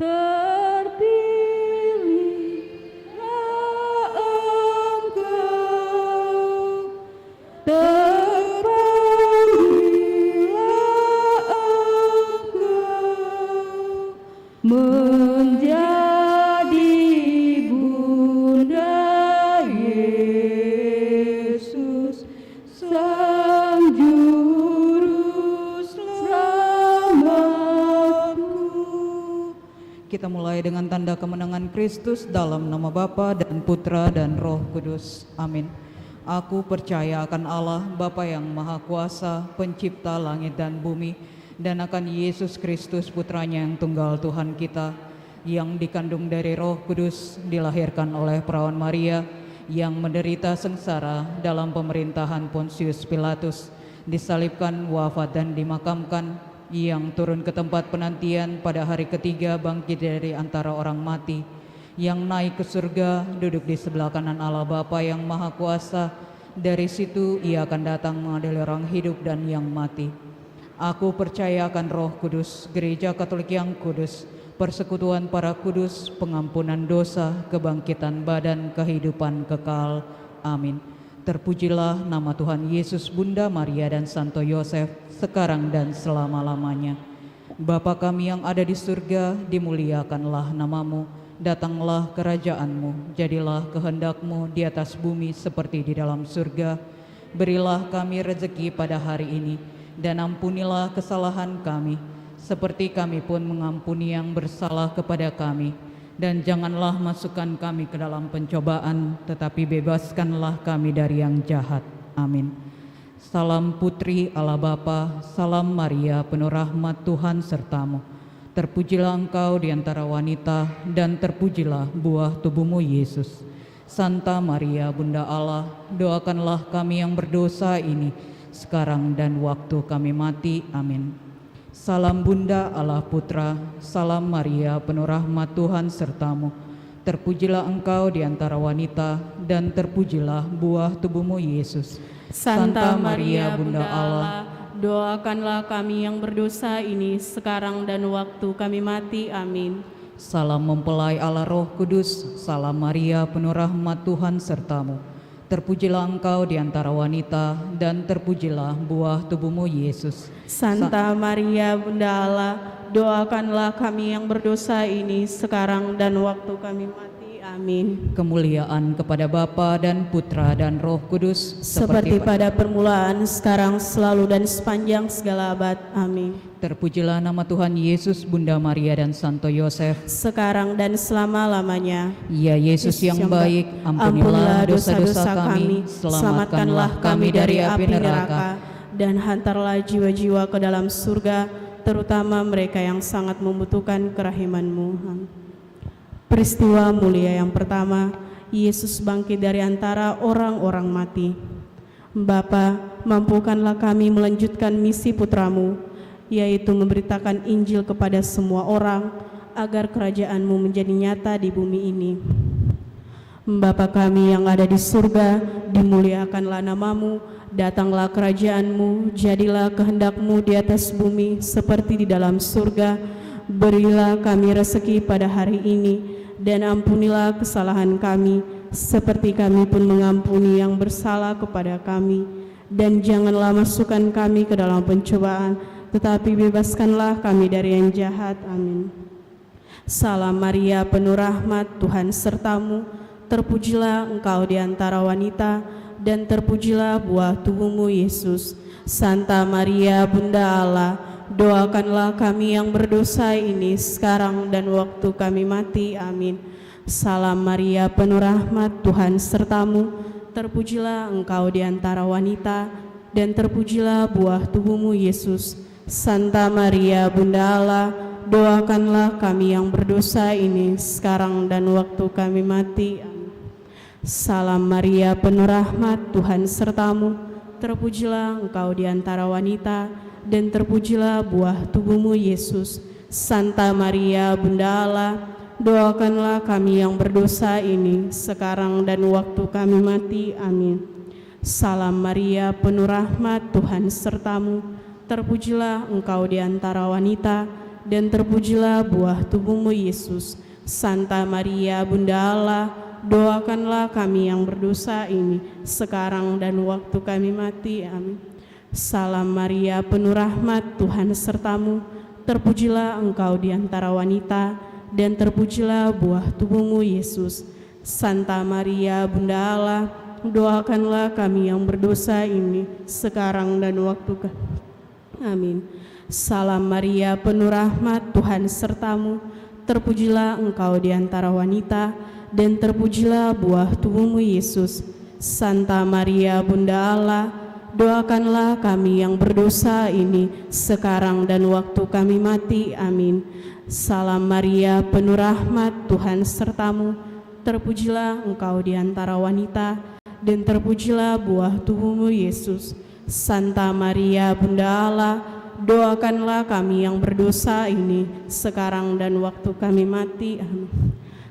Terpilihlah Engkau, terpanggillah Engkau, menjadi Bunda Yesus, Sang Juru Selamatku. Kita mulai dengan tanda kemenangan Kristus dalam nama Bapa dan Putra dan Roh Kudus. Amin. Aku percaya akan Allah, Bapa yang Maha Kuasa, pencipta langit dan bumi, dan akan Yesus Kristus, Putranya yang tunggal Tuhan kita, yang dikandung dari Roh Kudus, dilahirkan oleh perawan Maria, yang menderita sengsara dalam pemerintahan Pontius Pilatus, disalibkan, wafat dan dimakamkan, yang turun ke tempat penantian pada hari ketiga bangkit dari antara orang mati, yang naik ke surga, duduk di sebelah kanan Allah Bapa yang Maha Kuasa. Dari situ ia akan datang mengadili orang hidup dan yang mati. Aku percaya akan Roh Kudus, Gereja Katolik yang kudus, persekutuan para kudus, pengampunan dosa, kebangkitan badan, kehidupan kekal. Amin. Terpujilah nama Tuhan Yesus, Bunda Maria dan Santo Yosef, sekarang dan selama-lamanya. Bapa kami yang ada di surga, dimuliakanlah namamu. Datanglah kerajaan-Mu, jadilah kehendak-Mu di atas bumi seperti di dalam surga. Berilah kami rezeki pada hari ini, dan ampunilah kesalahan kami, seperti kami pun mengampuni yang bersalah kepada kami. Dan janganlah masukkan kami ke dalam pencobaan, tetapi bebaskanlah kami dari yang jahat. Amin. Salam Putri Allah Bapa, salam Maria penuh rahmat Tuhan sertamu. Terpujilah engkau di antara wanita, dan terpujilah buah tubuhmu Yesus. Santa Maria Bunda Allah, doakanlah kami yang berdosa ini, sekarang dan waktu kami mati. Amin. Salam Bunda Allah Putra, salam Maria penuh rahmat Tuhan sertamu. Terpujilah engkau di antara wanita, dan terpujilah buah tubuhmu Yesus. Santa Maria Bunda Allah, doakanlah kami yang berdosa ini sekarang dan waktu kami mati. Amin. Salam mempelai Allah Roh Kudus, salam Maria penuh rahmat Tuhan sertamu. Terpujilah engkau di antara wanita, dan terpujilah buah tubuhmu Yesus. Santa Maria Bunda Allah, doakanlah kami yang berdosa ini sekarang dan waktu kami mati. Amin. Kemuliaan kepada Bapa dan Putra dan Roh Kudus, seperti pada permulaan, sekarang, selalu, dan sepanjang segala abad. Amin. Terpujilah nama Tuhan Yesus, Bunda Maria dan Santo Yosef, sekarang dan selama-lamanya. Ya Yesus yang baik, ampunilah dosa-dosa kami, selamatkanlah kami dari api neraka, dan hantarlah jiwa-jiwa ke dalam surga, terutama mereka yang sangat membutuhkan kerahiman-Mu. Peristiwa mulia yang pertama, Yesus bangkit dari antara orang-orang mati. Bapa, mampukanlah kami melanjutkan misi Putra-Mu, yaitu memberitakan Injil kepada semua orang, agar kerajaan-Mu menjadi nyata di bumi ini. Bapa kami yang ada di surga, dimuliakanlah nama-Mu, datanglah kerajaan-Mu, jadilah kehendak-Mu di atas bumi seperti di dalam surga. Berilah kami rezeki pada hari ini, dan ampunilah kesalahan kami, seperti kami pun mengampuni yang bersalah kepada kami. Dan janganlah masukkan kami ke dalam pencobaan, tetapi bebaskanlah kami dari yang jahat. Amin. Salam Maria penuh rahmat Tuhan sertamu, terpujilah engkau di antara wanita, dan terpujilah buah tubuhmu Yesus. Santa Maria Bunda Allah, doakanlah kami yang berdosa ini sekarang dan waktu kami mati. Amin. Salam Maria penuh rahmat Tuhan sertamu, terpujilah engkau di antara wanita, dan terpujilah buah tubuhmu Yesus. Santa Maria Bunda Allah, doakanlah kami yang berdosa ini sekarang dan waktu kami mati. Amin. Salam Maria penuh rahmat Tuhan sertamu, terpujilah engkau di antara wanita, dan terpujilah buah tubuhmu Yesus. Santa Maria Bunda Allah, doakanlah kami yang berdosa ini sekarang dan waktu kami mati. Amin. Salam Maria penuh rahmat Tuhan sertamu, terpujilah engkau di antara wanita, dan terpujilah buah tubuhmu Yesus. Santa Maria Bunda Allah, doakanlah kami yang berdosa ini, sekarang dan waktu kami mati. Amin. Salam Maria, penuh rahmat, Tuhan sertamu. Terpujilah engkau di antara wanita, dan terpujilah buah tubuhmu Yesus. Santa Maria Bunda Allah, doakanlah kami yang berdosa ini, sekarang dan waktu kami. Amin. Salam Maria, penuh rahmat, Tuhan sertamu. Terpujilah engkau di antara wanita, dan terpujilah buah tubuhmu Yesus. Santa Maria Bunda Allah, doakanlah kami yang berdosa ini, sekarang dan waktu kami mati. Amin. Salam Maria, penuh rahmat, Tuhan sertamu. Terpujilah engkau di antara wanita, dan terpujilah buah tubuhmu Yesus. Santa Maria Bunda Allah, doakanlah kami yang berdosa ini, sekarang dan waktu kami mati. Amin.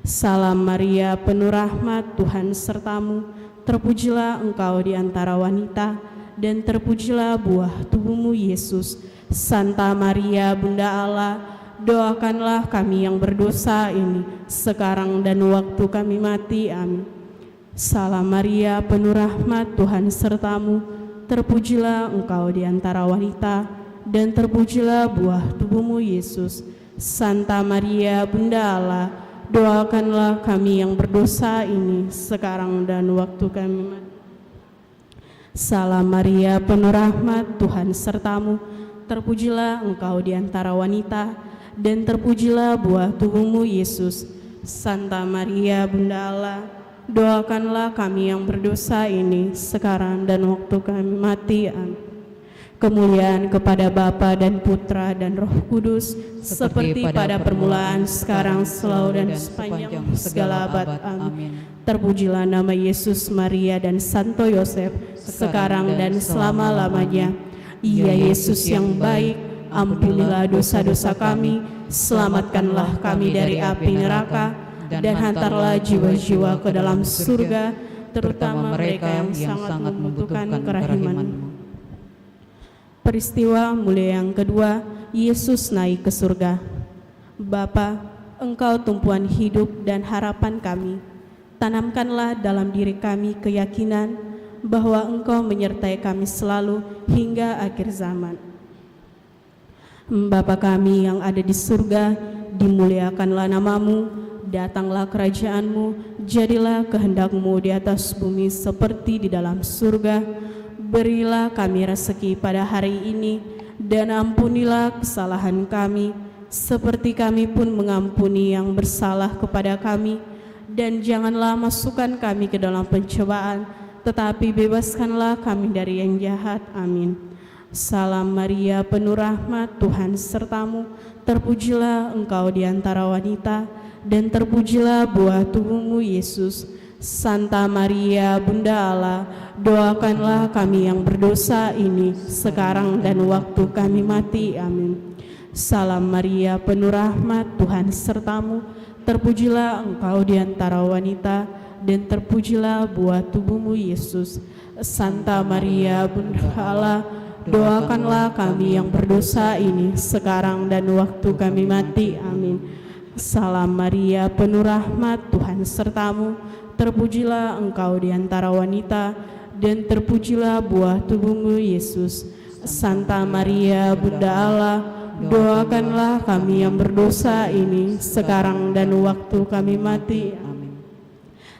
Salam Maria, penuh rahmat, Tuhan sertamu. Terpujilah engkau di antara wanita, dan terpujilah buah tubuhmu Yesus. Santa Maria Bunda Allah, doakanlah kami yang berdosa ini, sekarang dan waktu kami mati. Amin. Salam Maria, penuh rahmat, Tuhan sertamu. Terpujilah engkau di antara wanita, dan terpujilah buah tubuhmu Yesus. Santa Maria Bunda Allah, doakanlah kami yang berdosa ini, sekarang dan waktu kami mati. Salam Maria, penuh rahmat, Tuhan sertamu. Terpujilah engkau di antara wanita, dan terpujilah buah tubuhmu Yesus. Santa Maria Bunda Allah, doakanlah kami yang berdosa ini, sekarang dan waktu kami mati. Amin. Kemuliaan kepada Bapa dan Putra dan Roh Kudus, seperti pada permulaan, sekarang, selalu, dan sepanjang segala abad. Amin. Terpujilah nama Yesus, Maria, dan Santo Yosef, sekarang dan selama-lamanya. Ya Yesus yang baik, ampunilah dosa-dosa kami, selamatkanlah kami dari api neraka, dan hantarlah jiwa-jiwa ke dalam surga, terutama mereka yang sangat membutuhkan kerahiman-Mu. Peristiwa mulia yang kedua, Yesus naik ke surga. Bapa, Engkau tumpuan hidup dan harapan kami. Tanamkanlah dalam diri kami keyakinan bahwa Engkau menyertai kami selalu hingga akhir zaman. Bapa kami yang ada di surga, dimuliakanlah nama-Mu, datanglah kerajaan-Mu, jadilah kehendak-Mu di atas bumi seperti di dalam surga. Berilah kami rezeki pada hari ini, dan ampunilah kesalahan kami, seperti kami pun mengampuni yang bersalah kepada kami. Dan janganlah masukkan kami ke dalam pencobaan, tetapi bebaskanlah kami dari yang jahat. Amin. Salam Maria, penuh rahmat, Tuhan sertamu. Terpujilah engkau di antara wanita, dan terpujilah buah tubuhmu Yesus. Santa Maria Bunda Allah, doakanlah kami yang berdosa ini, sekarang dan waktu kami mati. Amin. Salam Maria, penuh rahmat, Tuhan sertamu. Terpujilah engkau di antara wanita, dan terpujilah buah tubuhmu Yesus. Santa Maria Bunda Allah, doakanlah kami yang berdosa ini, sekarang dan waktu kami mati. Amin. Salam Maria, penuh rahmat, Tuhan sertamu. Terpujilah engkau di antara wanita, dan terpujilah buah tubuhmu Yesus. Santa Maria Bunda Allah, doakanlah kami yang berdosa ini, sekarang dan waktu kami mati. Amin.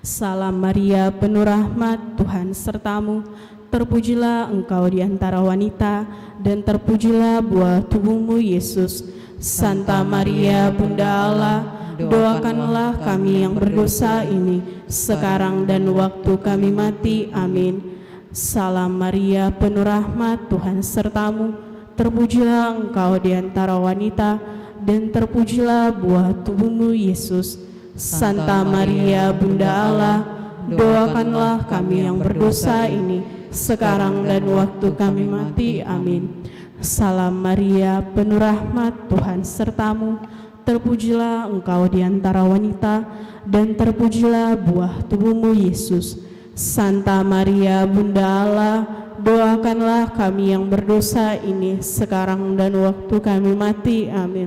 Salam Maria, penuh rahmat, Tuhan sertamu. Terpujilah engkau di antara wanita, dan terpujilah buah tubuhmu Yesus. Santa Maria Bunda Allah, doakanlah kami yang berdosa ini, sekarang dan waktu kami mati. Amin. Salam Maria, penuh rahmat, Tuhan sertamu. Terpujilah engkau di antara wanita, dan terpujilah buah tubuhmu Yesus. Santa Maria Bunda Allah, doakanlah kami yang berdosa ini, sekarang dan waktu kami mati. Amin. Salam Maria, penuh rahmat, Tuhan sertamu. Terpujilah engkau di antara wanita, dan terpujilah buah tubuhmu Yesus. Santa Maria Bunda Allah, doakanlah kami yang berdosa ini, sekarang dan waktu kami mati. Amin.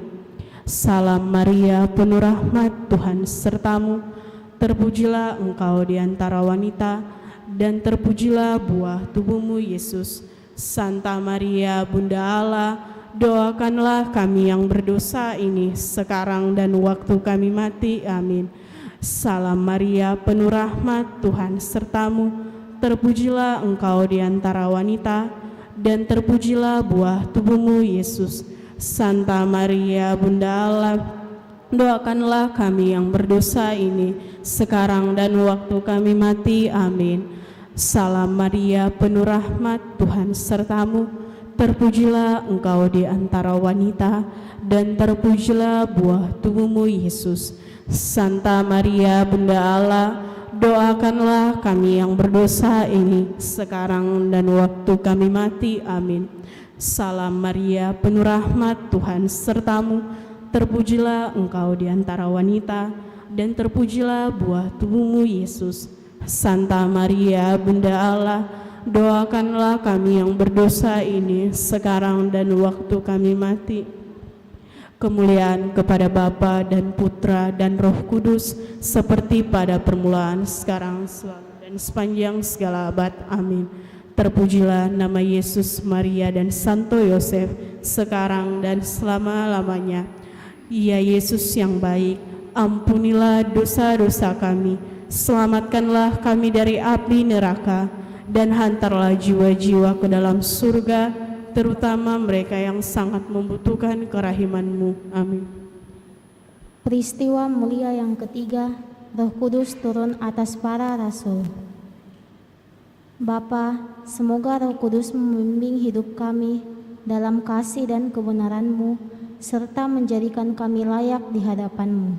Salam Maria, penuh rahmat, Tuhan sertamu. Terpujilah engkau di antara wanita, dan terpujilah buah tubuhmu, Yesus. Santa Maria, Bunda Allah, doakanlah kami yang berdosa ini sekarang dan waktu kami mati. Amin. Salam Maria, penuh rahmat, Tuhan sertamu. Terpujilah engkau di antara wanita, dan terpujilah buah tubuhmu, Yesus. Santa Maria, Bunda Allah, doakanlah kami yang berdosa ini sekarang dan waktu kami mati. Amin. Salam Maria, penuh rahmat, Tuhan sertamu. Terpujilah engkau di antara wanita, dan terpujilah buah tubuhmu, Yesus. Santa Maria, Bunda Allah, doakanlah kami yang berdosa ini sekarang dan waktu kami mati. Amin. Salam Maria, penuh rahmat, Tuhan sertamu. Terpujilah engkau di antara wanita, dan terpujilah buah tubuhmu, Yesus. Santa Maria, Bunda Allah, doakanlah kami yang berdosa ini sekarang dan waktu kami mati. Kemuliaan kepada Bapa dan Putra dan Roh Kudus, seperti pada permulaan, sekarang, selalu, dan sepanjang segala abad. Amin. Terpujilah nama Yesus, Maria, dan Santo Yosef, sekarang dan selama-lamanya. Ya Yesus yang baik, ampunilah dosa-dosa kami, selamatkanlah kami dari api neraka, dan hantarlah jiwa-jiwa ke dalam surga, terutama mereka yang sangat membutuhkan kerahiman-Mu. Amin. Peristiwa mulia yang ketiga, Roh Kudus turun atas para rasul. Bapa, semoga Roh Kudus membimbing hidup kami dalam kasih dan kebenaran-Mu, serta menjadikan kami layak di hadapan-Mu.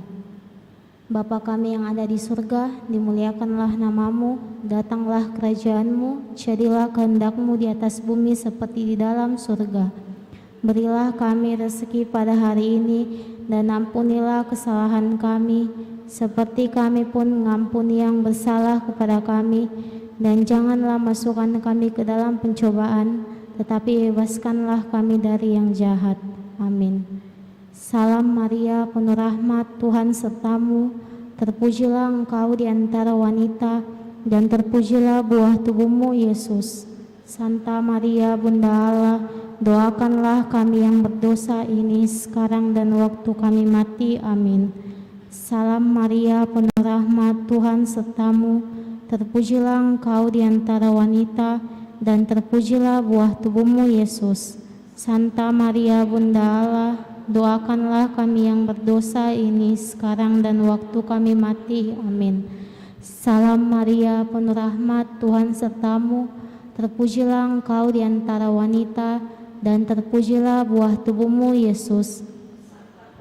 Bapa kami yang ada di surga, dimuliakanlah nama-Mu, datanglah kerajaan-Mu, jadilah kehendak-Mu di atas bumi seperti di dalam surga. Berilah kami rezeki pada hari ini, dan ampunilah kesalahan kami, seperti kami pun mengampuni yang bersalah kepada kami. Dan janganlah masukkan kami ke dalam pencobaan, tetapi bebaskanlah kami dari yang jahat. Amin. Salam Maria, penuh rahmat, Tuhan sertamu. Terpujilah engkau di antara wanita, dan terpujilah buah tubuhmu, Yesus. Santa Maria, Bunda Allah, doakanlah kami yang berdosa ini sekarang dan waktu kami mati. Amin. Salam Maria, penuh rahmat, Tuhan sertamu. Terpujilah engkau di antara wanita, dan terpujilah buah tubuhmu, Yesus. Santa Maria, Bunda Allah, doakanlah kami yang berdosa ini sekarang dan waktu kami mati. Amin. Salam Maria, penuh rahmat, Tuhan sertamu. Terpujilah engkau di antara wanita, dan terpujilah buah tubuhmu, Yesus.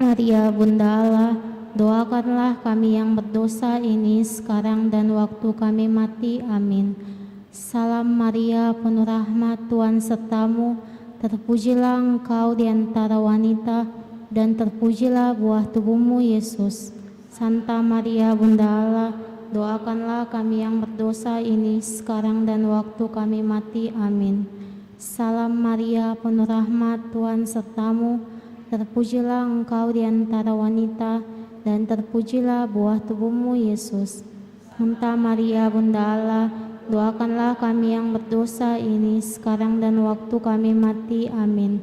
Maria, Bunda Allah, doakanlah kami yang berdosa ini sekarang dan waktu kami mati. Amin. Salam Maria, penuh rahmat, Tuhan sertamu. Terpujilah engkau di antara wanita, dan terpujilah buah tubuhmu, Yesus. Santa Maria, Bunda Allah, doakanlah kami yang berdosa ini sekarang dan waktu kami mati. Amin. Salam Maria, penuh rahmat, Tuhan sertamu. Terpujilah engkau di antara wanita, dan terpujilah buah tubuhmu, Yesus. Santa Maria, Bunda Allah, doakanlah kami yang berdosa ini sekarang dan waktu kami mati. Amin.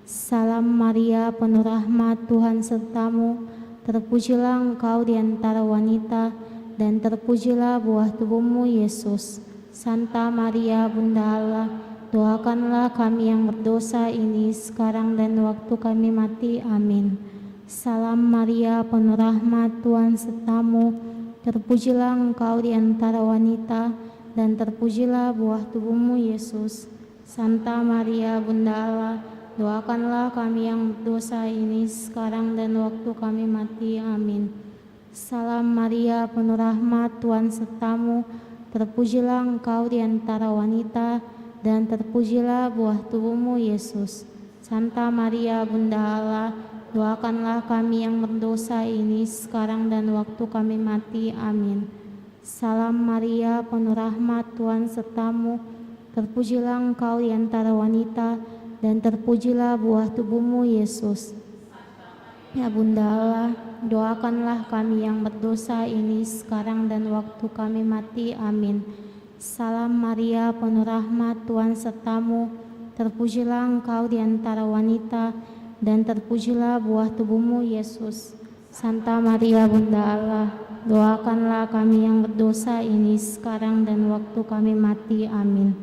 Salam Maria, penuh rahmat, Tuhan sertamu. Terpujilah engkau di antara wanita, dan terpujilah buah tubuhmu, Yesus. Santa Maria, Bunda Allah, doakanlah kami yang berdosa ini sekarang dan waktu kami mati. Amin. Salam Maria, penuh rahmat, Tuhan sertamu. Terpujilah engkau di antara wanita, dan terpujilah buah tubuhmu, Yesus. Santa Maria, Bunda Allah, doakanlah kami yang berdosa ini sekarang dan waktu kami mati. Amin. Salam Maria, penuh rahmat, Tuhan sertamu. Terpujilah engkau di antara wanita, dan terpujilah buah tubuhmu, Yesus. Santa Maria, Bunda Allah, doakanlah kami yang berdosa ini sekarang dan waktu kami mati. Amin. Salam Maria, penuh rahmat, Tuhan sertamu. Terpujilah engkau di antara wanita, dan terpujilah buah tubuhmu, Yesus. Ya Bunda Allah, doakanlah kami yang berdosa ini sekarang dan waktu kami mati. Amin. Salam Maria, penuh rahmat, Tuhan sertamu. Terpujilah engkau di antara wanita, dan terpujilah buah tubuhmu, Yesus. Santa Maria, Bunda Allah, doakanlah kami yang berdosa ini sekarang dan waktu kami mati. Amin.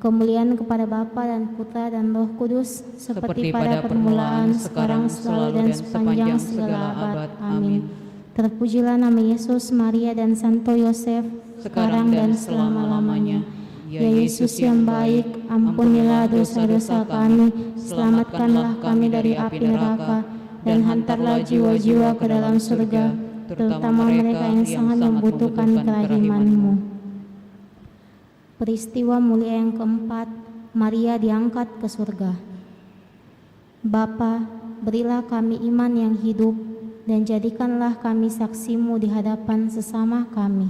Kemuliaan kepada Bapa dan Putra dan Roh Kudus, seperti pada permulaan, sekarang, selalu, dan sepanjang segala abad. Amin. Terpujilah nama Yesus, Maria, dan Santo Yosef, sekarang dan selama-lamanya. Ya Yesus yang baik, ampunilah dosa-dosa kami, selamatkanlah kami dari api neraka, dan hantarlah jiwa-jiwa ke dalam surga, terutama mereka yang sangat membutuhkan kerahiman-Mu. Peristiwa mulia yang keempat, Maria diangkat ke surga. Bapa, berilah kami iman yang hidup, dan jadikanlah kami saksi-Mu di hadapan sesama kami.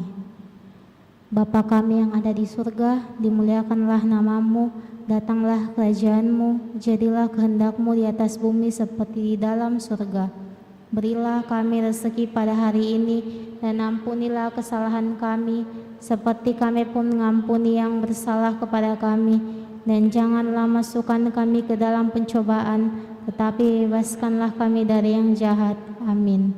Bapa kami yang ada di surga, dimuliakanlah nama-Mu, datanglah kerajaan-Mu, jadilah kehendak-Mu di atas bumi seperti di dalam surga. Berilah kami rezeki pada hari ini, dan ampunilah kesalahan kami, seperti kami pun mengampuni yang bersalah kepada kami. Dan janganlah masukkan kami ke dalam pencobaan, tetapi bebaskanlah kami dari yang jahat. Amin.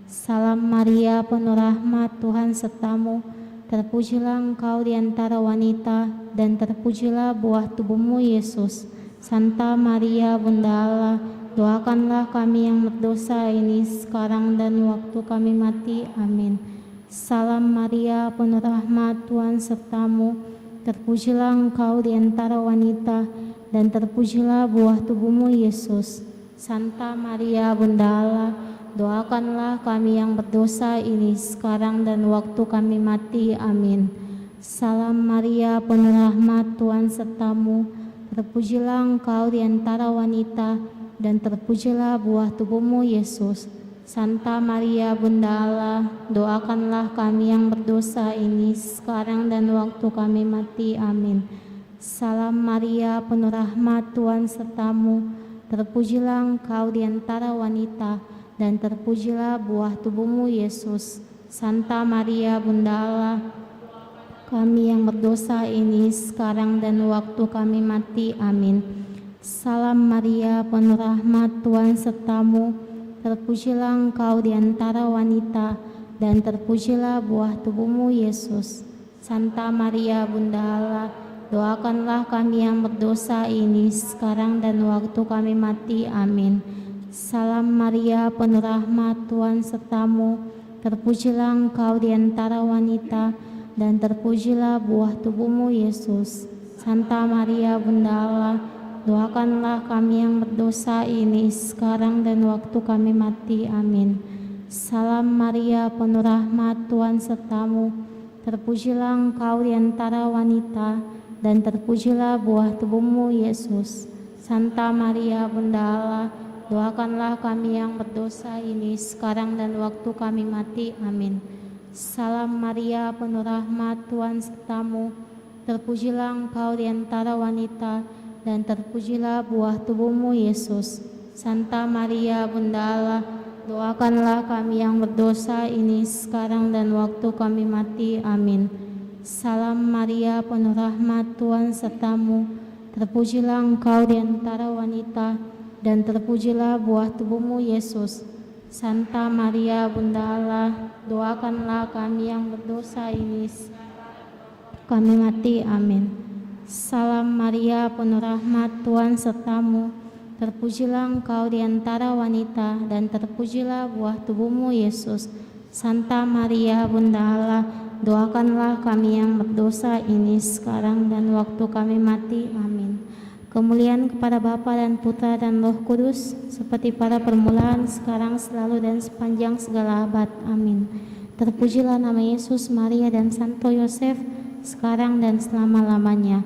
Salam Maria, penuh rahmat, Tuhan sertamu. Terpujilah engkau di antara wanita, dan terpujilah buah tubuhmu, Yesus. Santa Maria, Bunda Allah, doakanlah kami yang berdosa ini sekarang dan waktu kami mati. Amin. Salam Maria, penuh rahmat, Tuhan sertamu. Terpujilah engkau di antara wanita, dan terpujilah buah tubuhmu, Yesus. Santa Maria, Bunda Allah, doakanlah kami yang berdosa ini sekarang dan waktu kami mati. Amin. Salam Maria, penuh rahmat, Tuhan sertamu. Terpujilah engkau di antara wanita, dan terpujilah buah tubuhmu, Yesus. Santa Maria, Bunda Allah, doakanlah kami yang berdosa ini sekarang dan waktu kami mati. Amin. Salam Maria, penuh rahmat, Tuhan sertamu. Terpujilah engkau di antara wanita, dan terpujilah buah tubuhmu, Yesus. Santa Maria, Bunda Allah, kami yang berdosa ini sekarang dan waktu kami mati. Amin. Salam Maria, penuh rahmat, Tuhan sertamu. Terpujilah engkau di antara wanita, dan terpujilah buah tubuhmu, Yesus. Santa Maria, Bunda Allah, doakanlah kami yang berdosa ini sekarang dan waktu kami mati. Amin. Salam Maria, penuh rahmat, Tuhan sertamu. Terpujilah engkau di antara wanita, dan terpujilah buah tubuhmu, Yesus. Santa Maria, Bunda Allah, doakanlah kami yang berdosa ini sekarang dan waktu kami mati. Amin. Salam Maria, penuh rahmat, Tuhan sertamu. Terpujilah engkau di antara wanita, dan terpujilah buah tubuhmu, Yesus. Santa Maria, Bunda Allah, doakanlah kami yang berdosa ini sekarang dan waktu kami mati. Amin. Salam Maria, penuh rahmat, Tuhan sertamu. Terpujilah engkau di antara wanita, dan terpujilah buah tubuhmu, Yesus. Santa Maria, Bunda Allah, doakanlah kami yang berdosa ini sekarang dan waktu kami mati. Amin. Salam Maria, penuh rahmat, Tuhan sertamu. Terpujilah engkau di antara wanita, dan terpujilah buah tubuhmu, Yesus. Santa Maria, Bunda Allah, doakanlah kami yang berdosa ini kami mati. Amin. Salam Maria, penuh rahmat, Tuhan sertamu. Terpujilah engkau di antara wanita, dan terpujilah buah tubuhmu, Yesus. Santa Maria, Bunda Allah, doakanlah kami yang berdosa ini sekarang dan waktu kami mati. Amin. Kemuliaan kepada Bapa dan Putra dan Roh Kudus, seperti pada permulaan, sekarang, selalu, dan sepanjang segala abad. Amin. Terpujilah nama Yesus, Maria, dan Santo Yosef, sekarang dan selama-lamanya.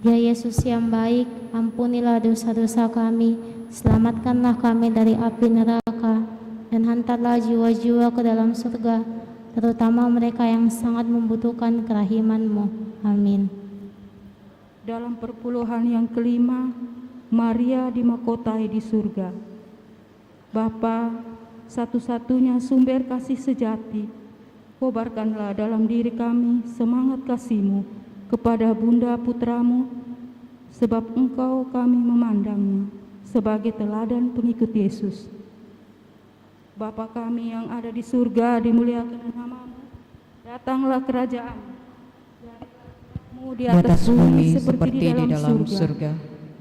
Ya Yesus yang baik, ampunilah dosa-dosa kami, selamatkanlah kami dari api neraka, dan hantarlah jiwa-jiwa ke dalam surga, terutama mereka yang sangat membutuhkan kerahiman-Mu. Amin. Dalam perpuluhan yang kelima, Maria dimahkotai di surga. Bapa, satu-satunya sumber kasih sejati, kobarkanlah dalam diri kami semangat kasih-Mu kepada Bunda Putramu, sebab Engkau kami memandangnya sebagai teladan pengikut Yesus. Bapa kami yang ada di surga, dimuliakan nama-Mu, datanglah kerajaan-Mu, jadilah di atas bumi seperti di dalam surga.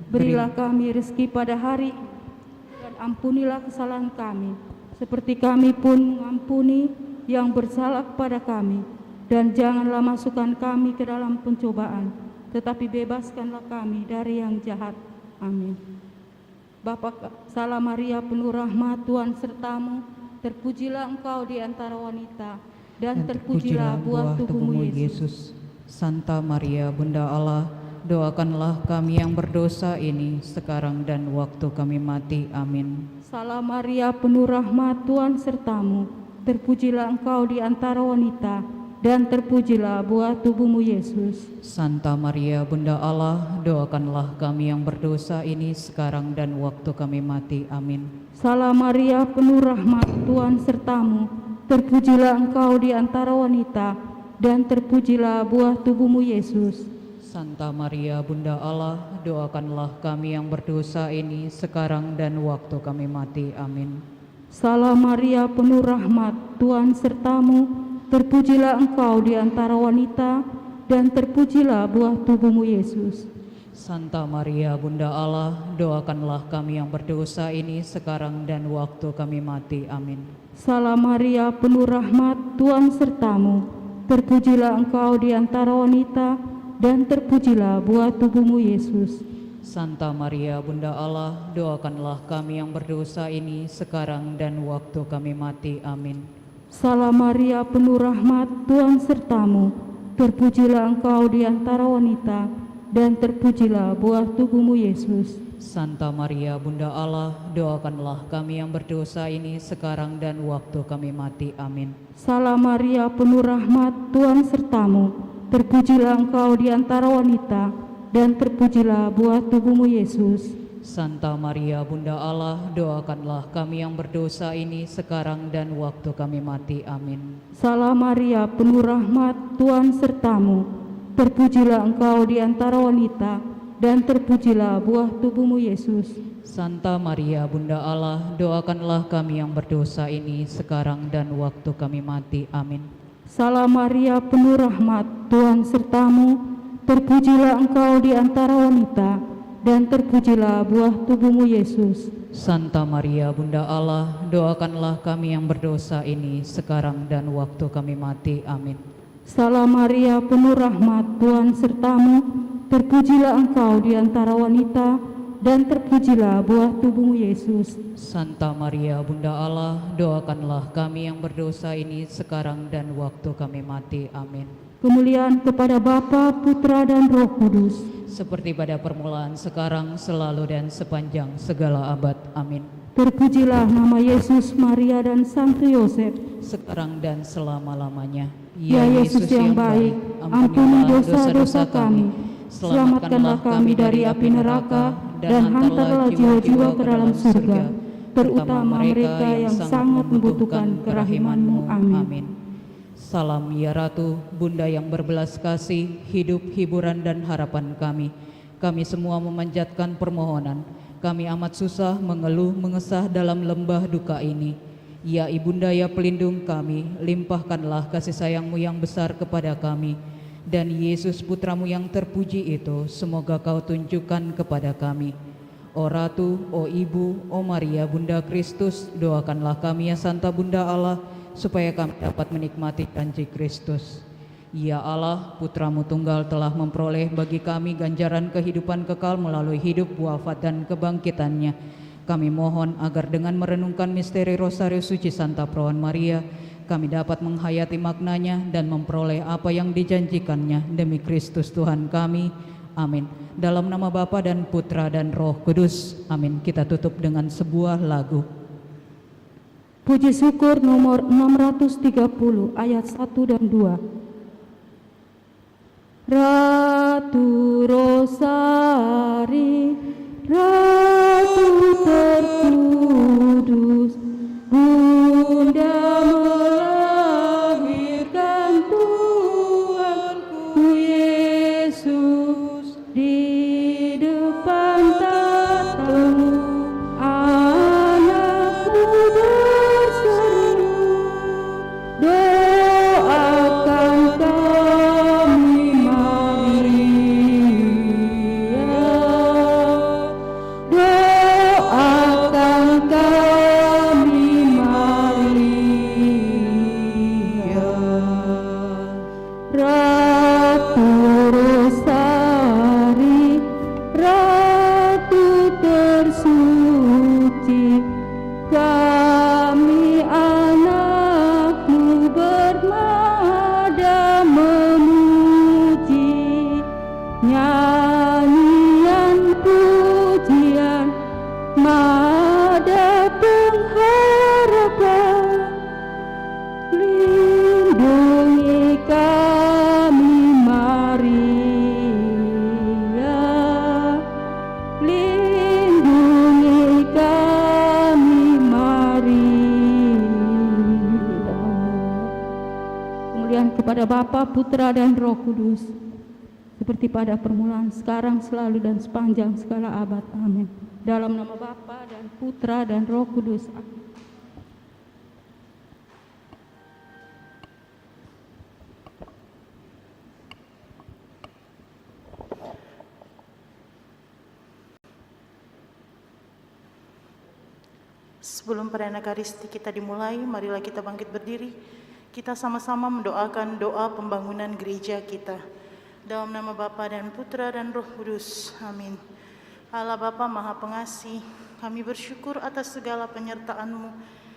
Berilah kami rezeki pada hari ini, dan ampunilah kesalahan kami, seperti kami pun mengampuni yang bersalah kepada kami. Dan janganlah masukkan kami ke dalam pencobaan, tetapi bebaskanlah kami dari yang jahat. Amin. Bapa Salam Maria, penuh rahmat, Tuhan sertamu, terpujilah Engkau di antara wanita, dan terpujilah buah tubuhmu Yesus. Santa Maria, Bunda Allah, doakanlah kami yang berdosa ini sekarang dan waktu kami mati. Amin. Salam Maria, penuh rahmat, Tuhan sertamu, terpujilah Engkau di antara wanita, dan terpujilah buah tubuhmu Yesus. Santa Maria, Bunda Allah, doakanlah kami yang berdosa ini sekarang dan waktu kami mati. Amin. Salam Maria, penuh rahmat, Tuhan sertamu, terpujilah Engkau di antara wanita, dan terpujilah buah tubuhmu Yesus. Santa Maria, Bunda Allah, doakanlah kami yang berdosa ini sekarang dan waktu kami mati. Amin. Salam Maria, penuh rahmat, Tuhan sertamu, terpujilah Engkau di antara wanita, dan terpujilah buah tubuhmu Yesus. Santa Maria, Bunda Allah, doakanlah kami yang berdosa ini sekarang dan waktu kami mati. Amin. Salam Maria, penuh rahmat, Tuhan sertamu, terpujilah Engkau di antara wanita, dan terpujilah buah tubuhmu Yesus. Santa Maria, Bunda Allah, doakanlah kami yang berdosa ini sekarang dan waktu kami mati. Amin. Salam Maria, penuh rahmat, Tuhan sertamu, terpujilah Engkau di antara wanita, dan terpujilah buah tubuhmu Yesus. Santa Maria, Bunda Allah, doakanlah kami yang berdosa ini sekarang dan waktu kami mati. Amin. Salam Maria, penuh rahmat, Tuhan sertamu, terpujilah Engkau di antara wanita, dan terpujilah buah tubuhmu Yesus. Santa Maria, Bunda Allah, doakanlah kami yang berdosa ini sekarang dan waktu kami mati. Amin. Salam Maria, penuh rahmat, Tuhan sertamu, terpujilah Engkau di antara wanita, dan terpujilah buah tubuhmu Yesus. Santa Maria, Bunda Allah, doakanlah kami yang berdosa ini sekarang dan waktu kami mati. Amin. Salam Maria, penuh rahmat, Tuhan sertamu, terpujilah Engkau di antara wanita, dan terpujilah buah tubuhmu Yesus. Santa Maria, Bunda Allah, doakanlah kami yang berdosa ini sekarang dan waktu kami mati. Amin. Salam Maria, penuh rahmat, Tuhan sertamu, terpujilah Engkau di antara wanita, dan terpujilah buah tubuhmu Yesus. Santa Maria, Bunda Allah, doakanlah kami yang berdosa ini sekarang dan waktu kami mati. Amin. Kemuliaan kepada Bapa, Putra, dan Roh Kudus, seperti pada permulaan, sekarang, selalu, dan sepanjang segala abad. Amin. Terpujilah nama Yesus, Maria, dan Santo Yosef, sekarang dan selama-lamanya. Ya Yesus yang baik, ampuni dosa-dosa kami, selamatkanlah kami dari api neraka, dan hantarlah jiwa-jiwa ke dalam surga, terutama mereka yang sangat membutuhkan kerahiman-Mu. Amin. Salam ya Ratu, Bunda yang berbelas kasih, hidup, hiburan, dan harapan kami. Kami semua memanjatkan permohonan. Kami amat susah, mengeluh, mengesah dalam lembah duka ini. Ya Ibunda, ya pelindung kami, limpahkanlah kasih sayang-Mu yang besar kepada kami. Dan Yesus Putramu yang terpuji itu, semoga Kau tunjukkan kepada kami. O Ratu, o Ibu, o Maria, Bunda Kristus, doakanlah kami ya Santa Bunda Allah, supaya kami dapat menikmati janji Kristus. Ya Allah, Putramu tunggal telah memperoleh bagi kami ganjaran kehidupan kekal melalui hidup, wafat, dan kebangkitannya. Kami mohon agar dengan merenungkan misteri Rosario Suci Santa Perawan Maria, kami dapat menghayati maknanya dan memperoleh apa yang dijanjikannya demi Kristus Tuhan kami. Amin. Dalam nama Bapa dan Putra dan Roh Kudus. Amin. Kita tutup dengan sebuah lagu. Puji syukur nomor 630 ayat 1 dan 2. Ratu Rosari Ratu terkudus, Bunda melahirkan Tuhanku Yesus. Di depan tatamu anakku berseru, doakan kami Maria, doakan kami Maria. Ratu Rosari, Ratu tersuci, kami anakmu bernada memuji, nyanyian pujian, nada pengharapan. Lindungi kami Maria, lindungi kami Maria. Kemuliaan kepada Bapa, Putra dan Roh Kudus, seperti pada permulaan, sekarang, selalu, dan sepanjang segala abad. Amin. Dalam nama Bapa dan Putra dan Roh Kudus. Amin. Sebelum perayaan Ekaristi kita dimulai, marilah kita bangkit berdiri. Kita sama-sama mendoakan doa pembangunan gereja kita. Dalam nama Bapa dan Putra dan Roh Kudus. Amin. Allah Bapa Maha Pengasih, kami bersyukur atas segala penyertaan-Mu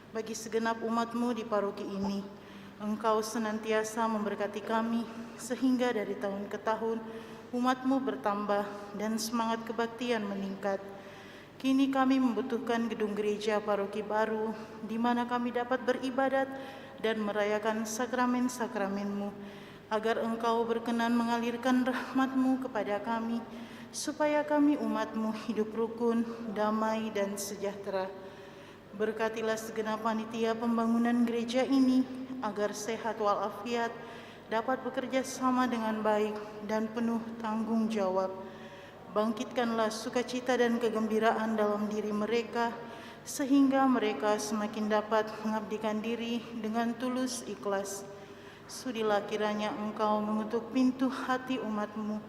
bagi segenap umat-Mu di paroki ini. Engkau senantiasa memberkati kami, sehingga dari tahun ke tahun umat-Mu bertambah dan semangat kebaktian meningkat. Kini kami membutuhkan gedung gereja paroki baru, di mana kami dapat beribadat dan merayakan sakramen-sakramen-Mu, agar Engkau berkenan mengalirkan rahmat-Mu kepada kami, supaya kami umat-Mu hidup rukun, damai, dan sejahtera. Berkatilah segenap panitia pembangunan gereja ini, agar sehat walafiat, dapat bekerja sama dengan baik dan penuh tanggung jawab. Bangkitkanlah sukacita dan kegembiraan dalam diri mereka, sehingga mereka semakin dapat mengabdikan diri dengan tulus ikhlas. Sudilah kiranya Engkau mengetuk pintu hati umat-Mu,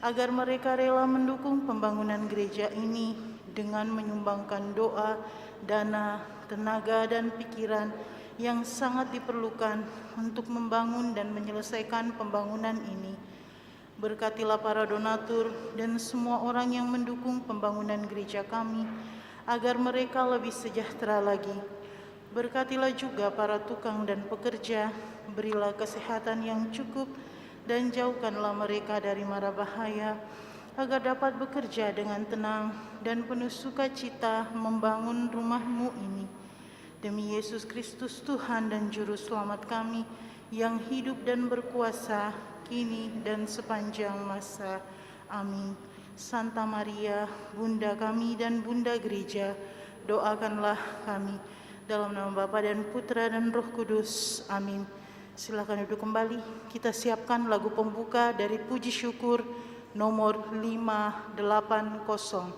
agar mereka rela mendukung pembangunan gereja ini dengan menyumbangkan doa, dana, tenaga, dan pikiran yang sangat diperlukan untuk membangun dan menyelesaikan pembangunan ini. Berkatilah para donatur dan semua orang yang mendukung pembangunan gereja kami, agar mereka lebih sejahtera lagi. Berkatilah juga para tukang dan pekerja, berilah kesehatan yang cukup, dan jauhkanlah mereka dari mara bahaya, agar dapat bekerja dengan tenang dan penuh sukacita membangun rumah-Mu ini. Demi Yesus Kristus Tuhan dan Juru Selamat kami, yang hidup dan berkuasa kini dan sepanjang masa. Amin. Santa Maria, Bunda kami dan Bunda Gereja, doakanlah kami. Dalam nama Bapa dan Putra dan Roh Kudus. Amin. Silakan duduk kembali. Kita siapkan lagu pembuka dari puji syukur nomor 580.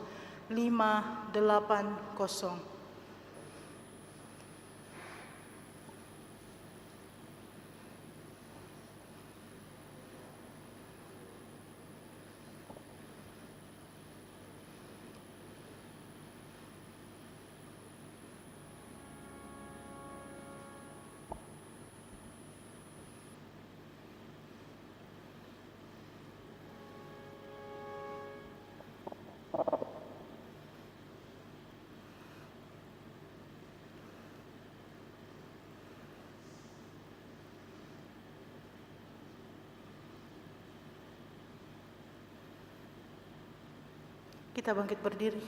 580. Kita bangkit berdiri.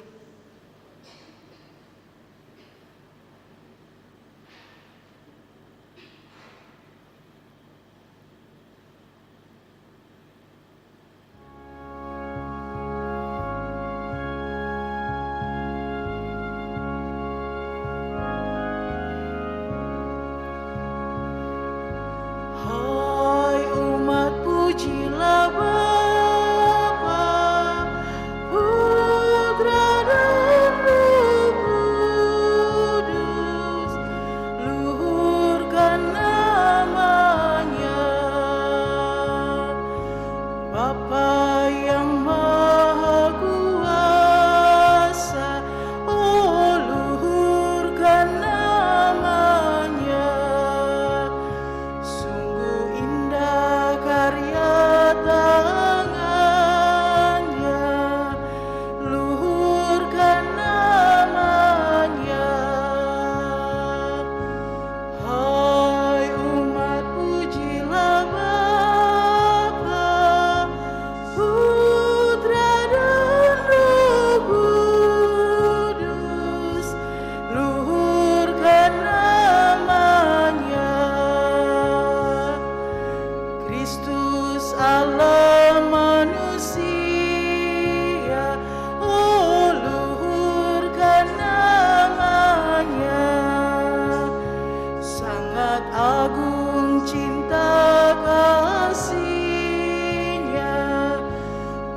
cinta kasih-Nya,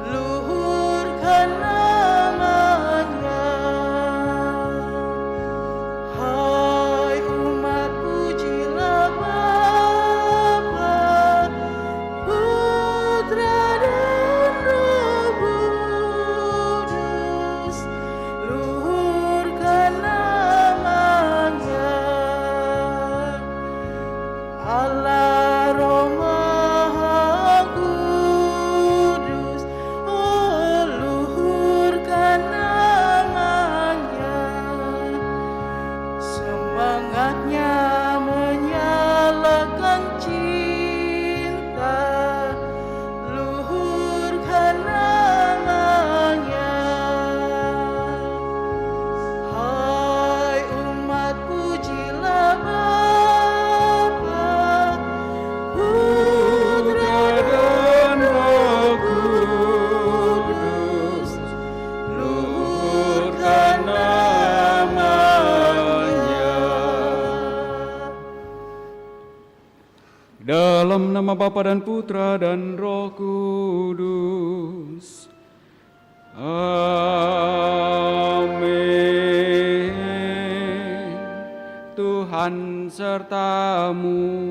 luhurkan namanya. Hai umat, pujilah Bapa, Putra dan Roh Kudus, luhurkan namanya. Allah Roh Maha Kudus, oh luhurkan namanya. Semangatnya menyalakan cinta, luhurkan namanya. Hai umat, pujilah Bapa, Putra dan Roh Kudus, luhurkan namanya. Dalam nama Bapa dan Putra dan Roh Kudus. Amin. Tuhan sertamu.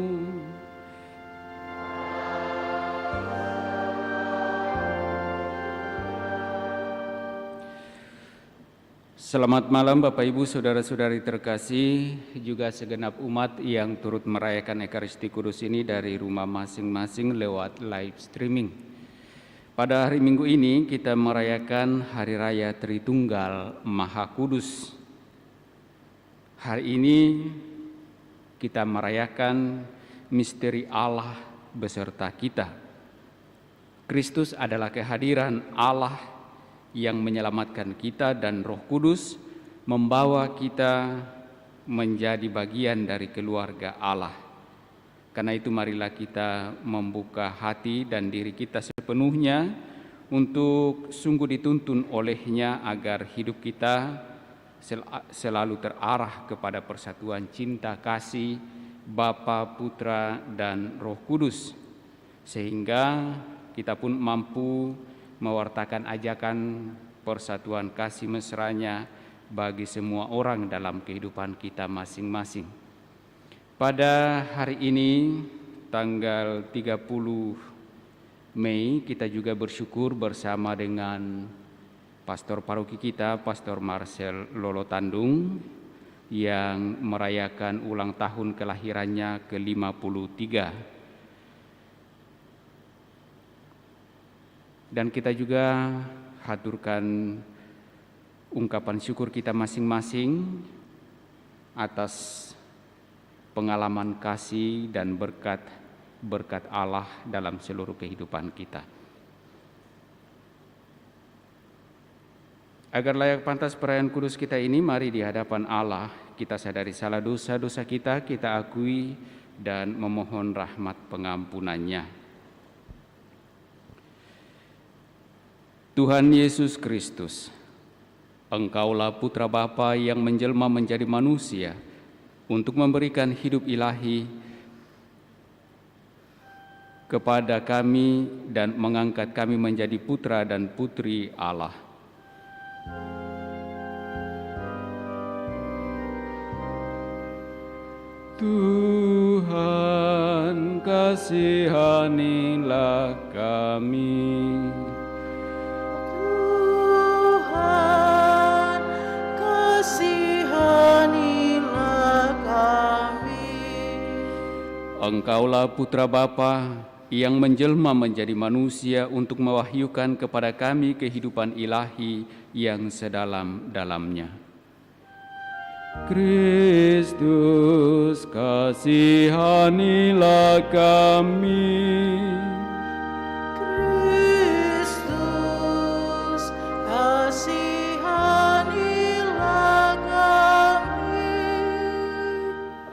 Selamat malam Bapak Ibu Saudara-saudari terkasih, juga segenap umat yang turut merayakan Ekaristi Kudus ini dari rumah masing-masing lewat live streaming. Pada hari Minggu ini kita merayakan Hari Raya Tritunggal Maha Kudus. Hari ini kita merayakan misteri Allah beserta kita. Kristus adalah kehadiran Allah yang menyelamatkan kita, dan Roh Kudus membawa kita menjadi bagian dari keluarga Allah. Karena itu marilah kita membuka hati dan diri kita sepenuhnya untuk sungguh dituntun oleh-Nya agar hidup kita selalu terarah kepada persatuan cinta kasih Bapa, Putra, dan Roh Kudus, sehingga kita pun mampu mewartakan ajakan persatuan kasih mesra-Nya bagi semua orang dalam kehidupan kita masing-masing. Pada hari ini, tanggal 30 Mei, kita juga bersyukur bersama dengan Pastor Paroki kita, Pastor Marcel Lolo Tandung, yang merayakan ulang tahun kelahirannya ke-53. Dan kita juga haturkan ungkapan syukur kita masing-masing atas pengalaman kasih dan berkat Allah dalam seluruh kehidupan kita. Agar layak pantas perayaan kudus kita ini, mari di hadapan Allah kita sadari salah dosa-dosa kita akui dan memohon rahmat pengampunan-Nya. Tuhan Yesus Kristus, Engkaulah Putra Bapa yang menjelma menjadi manusia untuk memberikan hidup ilahi kepada kami dan mengangkat kami menjadi putra dan putri Allah. Tuhan, kasihanilah kami. Engkaulah Putra Bapa yang menjelma menjadi manusia untuk mewahyukan kepada kami kehidupan ilahi yang sedalam-dalamnya. Kristus, kasihanilah kami. Kristus, kasihanilah kami.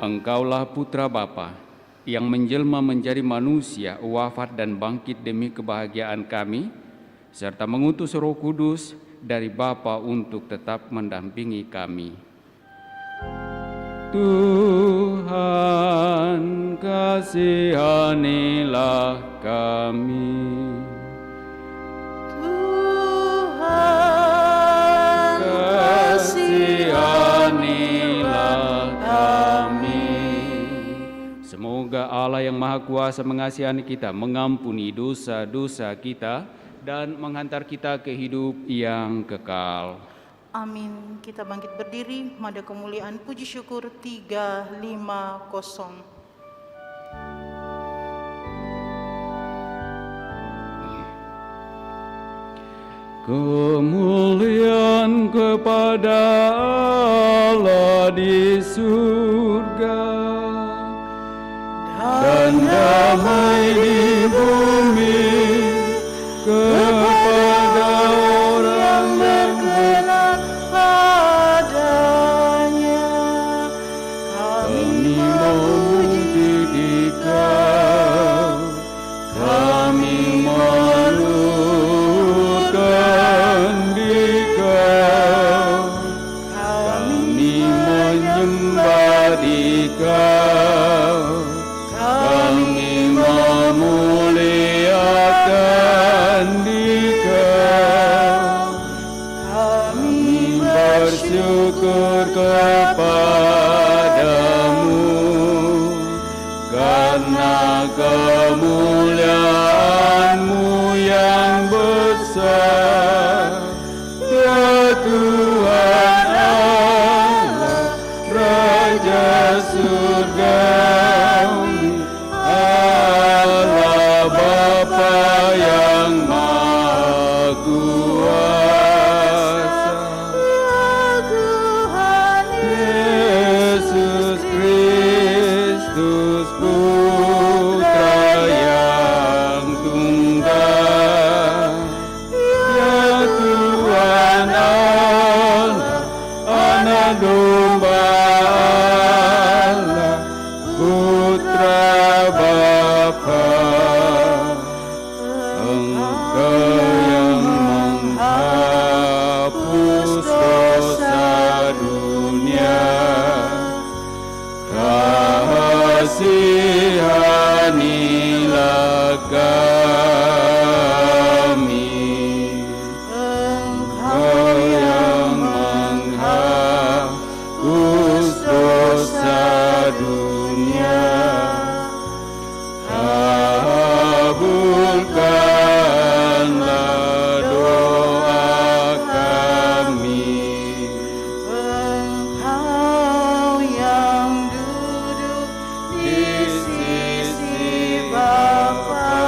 Engkaulah Putra Bapa yang menjelma menjadi manusia, wafat dan bangkit demi kebahagiaan kami, serta mengutus Roh Kudus dari Bapa untuk tetap mendampingi kami. Tuhan, kasihanilah kami. Tuhan, Kasihanilah kami. Semoga Allah yang Maha Kuasa mengasihani kita, mengampuni dosa-dosa kita, dan menghantar kita ke hidup yang kekal. Amin. Kita bangkit berdiri, mada kemuliaan puji syukur 350. Kemuliaan kepada Allah di surga dan damai di bumi kepada orang berkenan padanya. kami memuji Dikau, kami meluhurkan Dikau, kami menyembah Dikau, kami memuliakan Dikau, kami bersyukur kepadamu karena kemuliaan-Mu yang besar, ya Tuhan Allah, Raja surgawi, Allah Bapa yang Maha Kuasa, Yesus Kristus Putra yang tunggal, ya Tuhan Allah, Anak Domba Allah, Putra Bapa, Engkau yang menghapus dosa dunia, kasihanilah kami. Engkau yang menghapus dosa dunia, kabulkanlah doa kami. Engkau yang duduk di sisi Bapa,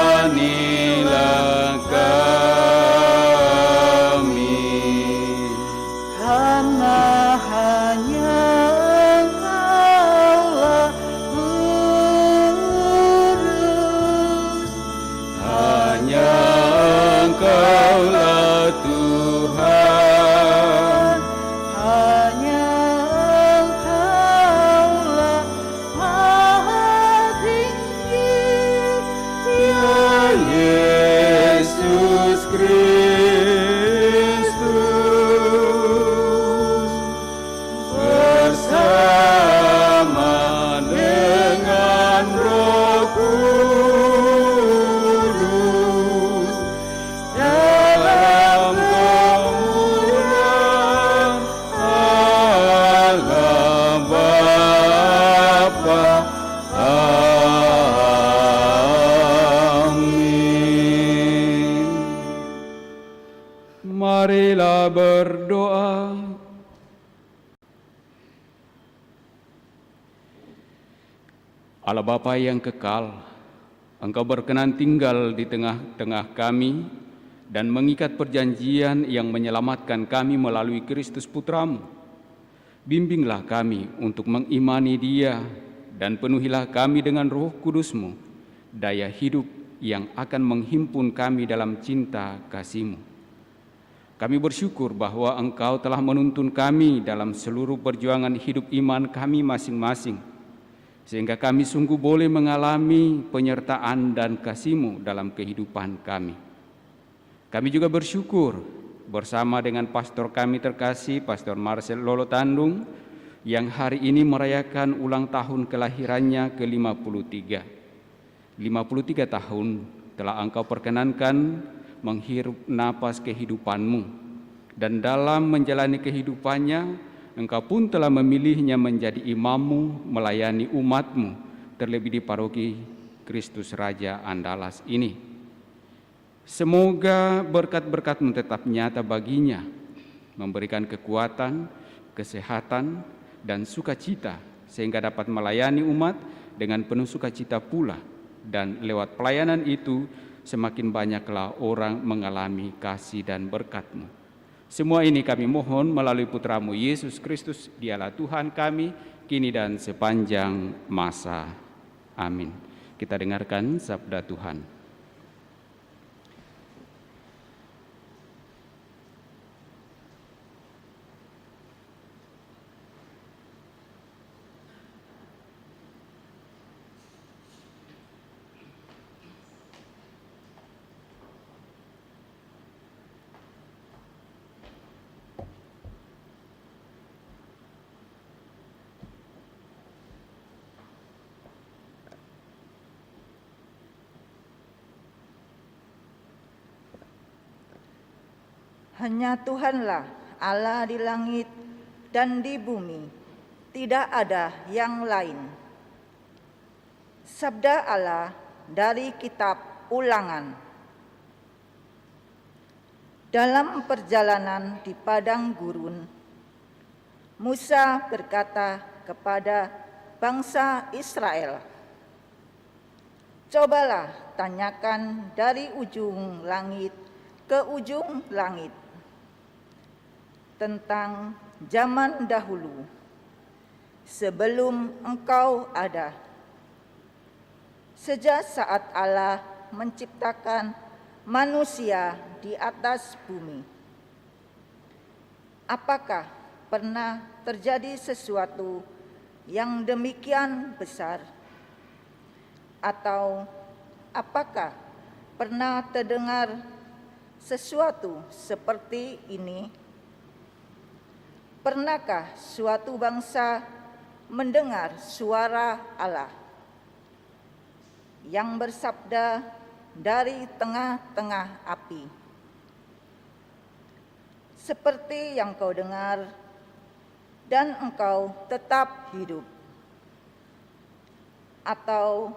kasihanilah kami. karena hanya Engkaulah lurus, Hanya Engkaulah Tuhan, hanya Engkaulah Maha Tinggi, ya Yesus Kristus, bersama dengan Roh Kudus, dalam kemuliaan Allah Bapa. Amin. Marilah berdoa. Allah Bapa yang kekal, Engkau berkenan tinggal di tengah-tengah kami dan mengikat perjanjian yang menyelamatkan kami melalui Kristus Putramu. Bimbinglah kami untuk mengimani Dia dan penuhilah kami dengan Roh Kudus-Mu, daya hidup yang akan menghimpun kami dalam cinta kasih-Mu. Kami bersyukur bahwa Engkau telah menuntun kami dalam seluruh perjuangan hidup iman kami masing-masing, sehingga kami sungguh boleh mengalami penyertaan dan kasih-Mu dalam kehidupan kami. Kami juga bersyukur bersama dengan pastor kami terkasih, Pastor Marcel Lolo Tandung, yang hari ini merayakan ulang tahun kelahirannya ke-53. 53 tahun telah engkau perkenankan menghirup napas kehidupanmu, dan dalam menjalani kehidupannya, engkau pun telah memilihnya menjadi imammu, melayani umatmu, terlebih di paroki Kristus Raja Andalas ini. Semoga berkat-berkat-Mu tetap nyata baginya, memberikan kekuatan, kesehatan, dan sukacita, sehingga dapat melayani umat dengan penuh sukacita pula, dan lewat pelayanan itu semakin banyaklah orang mengalami kasih dan berkat-Mu. Semua ini kami mohon melalui Putra-Mu Yesus Kristus, Dialah Tuhan kami, kini dan sepanjang masa. Amin. Kita dengarkan sabda Tuhan. Hanya Tuhanlah Allah di langit dan di bumi, tidak ada yang lain. Sabda Allah dari kitab Ulangan. Dalam perjalanan di padang gurun, Musa berkata kepada bangsa Israel, "Cobalah tanyakan dari ujung langit ke ujung langit tentang zaman dahulu, sebelum engkau ada, sejak saat Allah menciptakan manusia di atas bumi. Apakah pernah terjadi sesuatu yang demikian besar? Atau apakah pernah terdengar sesuatu seperti ini? Pernahkah suatu bangsa mendengar suara Allah yang bersabda dari tengah-tengah api, seperti yang kau dengar, dan engkau tetap hidup? Atau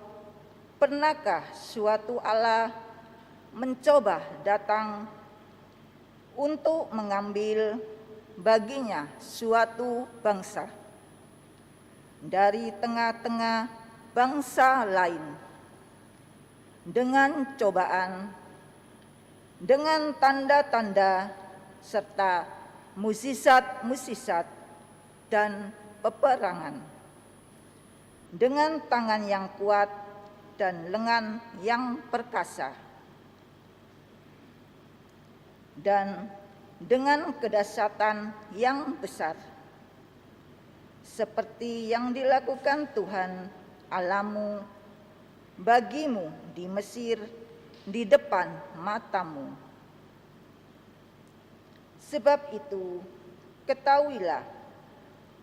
pernahkah suatu Allah mencoba datang untuk mengambil baginya suatu bangsa dari tengah-tengah bangsa lain dengan cobaan, dengan tanda-tanda serta mukjizat-mukjizat dan peperangan, dengan tangan yang kuat dan lengan yang perkasa, dan dengan kedahsyatan yang besar, seperti yang dilakukan Tuhan Allahmu bagimu di Mesir di depan matamu. Sebab itu, ketahuilah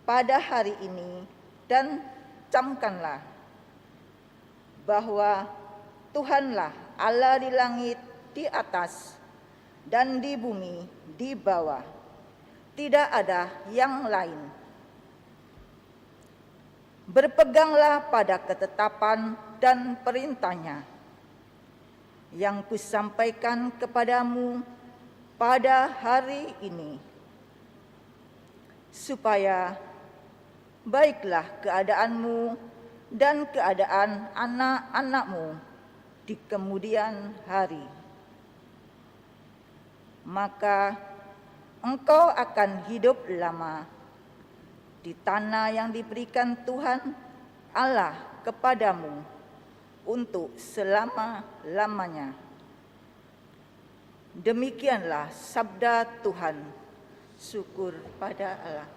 pada hari ini dan camkanlah bahwa Tuhanlah Allah di langit di atas dan di bumi di bawah, tidak ada yang lain. Berpeganglah pada ketetapan dan perintahnya yang kusampaikan kepadamu pada hari ini, supaya baiklah keadaanmu dan keadaan anak-anakmu di kemudian hari. Maka engkau akan hidup lama di tanah yang diberikan Tuhan Allah kepadamu untuk selama-lamanya. Demikianlah sabda Tuhan. Syukur pada Allah.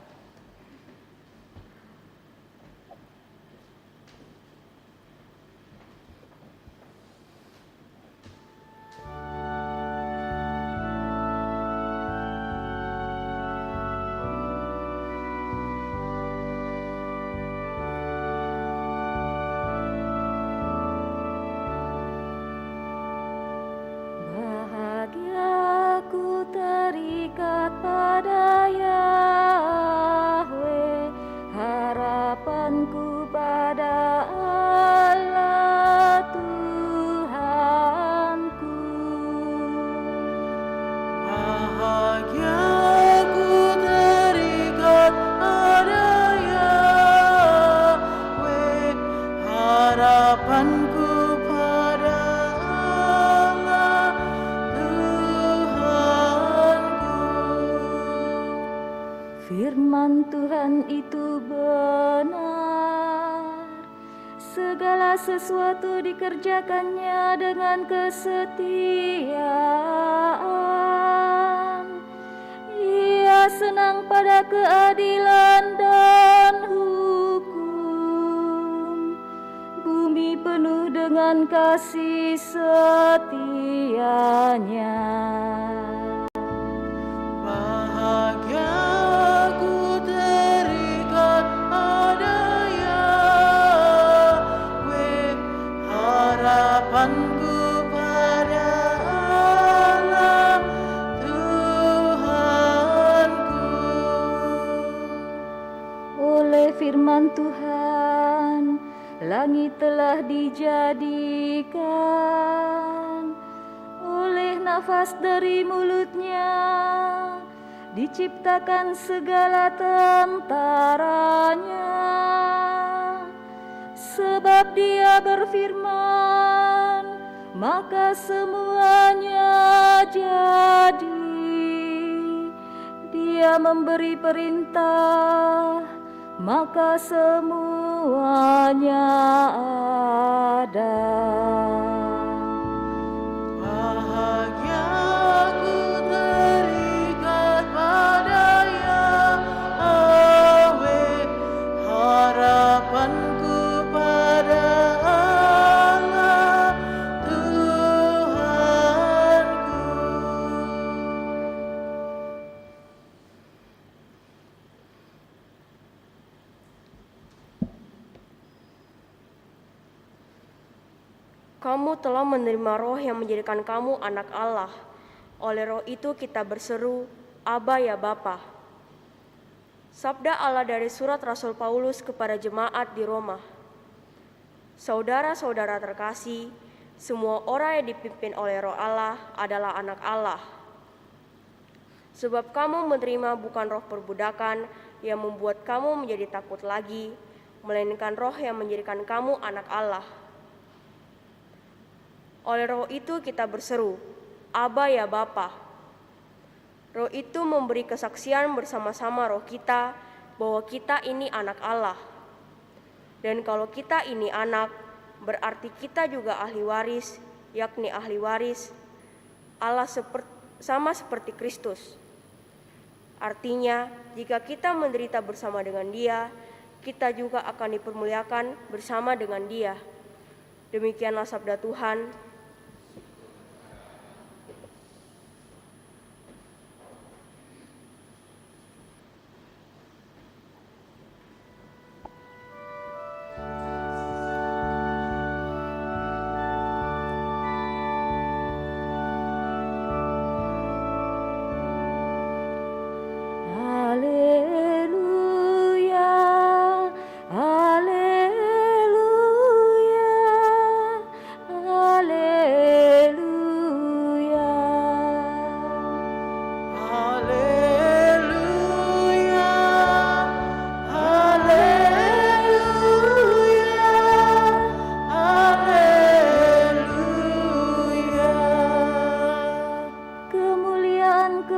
itu benar. Segala sesuatu dikerjakannya dengan kesetiaan. Ia senang pada keadilan dan hukum. Bumi penuh dengan kasih setianya. Bahagia ku terikat pada Yahweh, harapanku pada Allah Tuhanku. Oleh firman Tuhan, langit telah dijadikan. Oleh nafas dari mulutnya diciptakan segala tentaranya. Sebab dia berfirman, maka semuanya jadi. Dia memberi perintah, maka semuanya ada. Bahagia ku terikat pada Yahweh, harapanku pada Allah Tuhanku. Kamu telah menerima Roh yang menjadikan kamu anak Allah. Oleh Roh itu kita berseru, Aba ya Bapa. Sabda Allah dari surat Rasul Paulus kepada jemaat di Roma. Saudara-saudara terkasih, semua orang yang dipimpin oleh Roh Allah adalah anak Allah. Sebab kamu menerima bukan roh perbudakan yang membuat kamu menjadi takut lagi, melainkan Roh yang menjadikan kamu anak Allah. Oleh Roh itu kita berseru, Aba ya Bapa. Roh itu memberi kesaksian bersama-sama roh kita bahwa kita ini anak Allah. Dan kalau kita ini anak, berarti kita juga ahli waris, yakni ahli waris Allah sama seperti Kristus. Artinya, jika kita menderita bersama dengan Dia, kita juga akan dipermuliakan bersama dengan Dia. Demikianlah sabda Tuhan.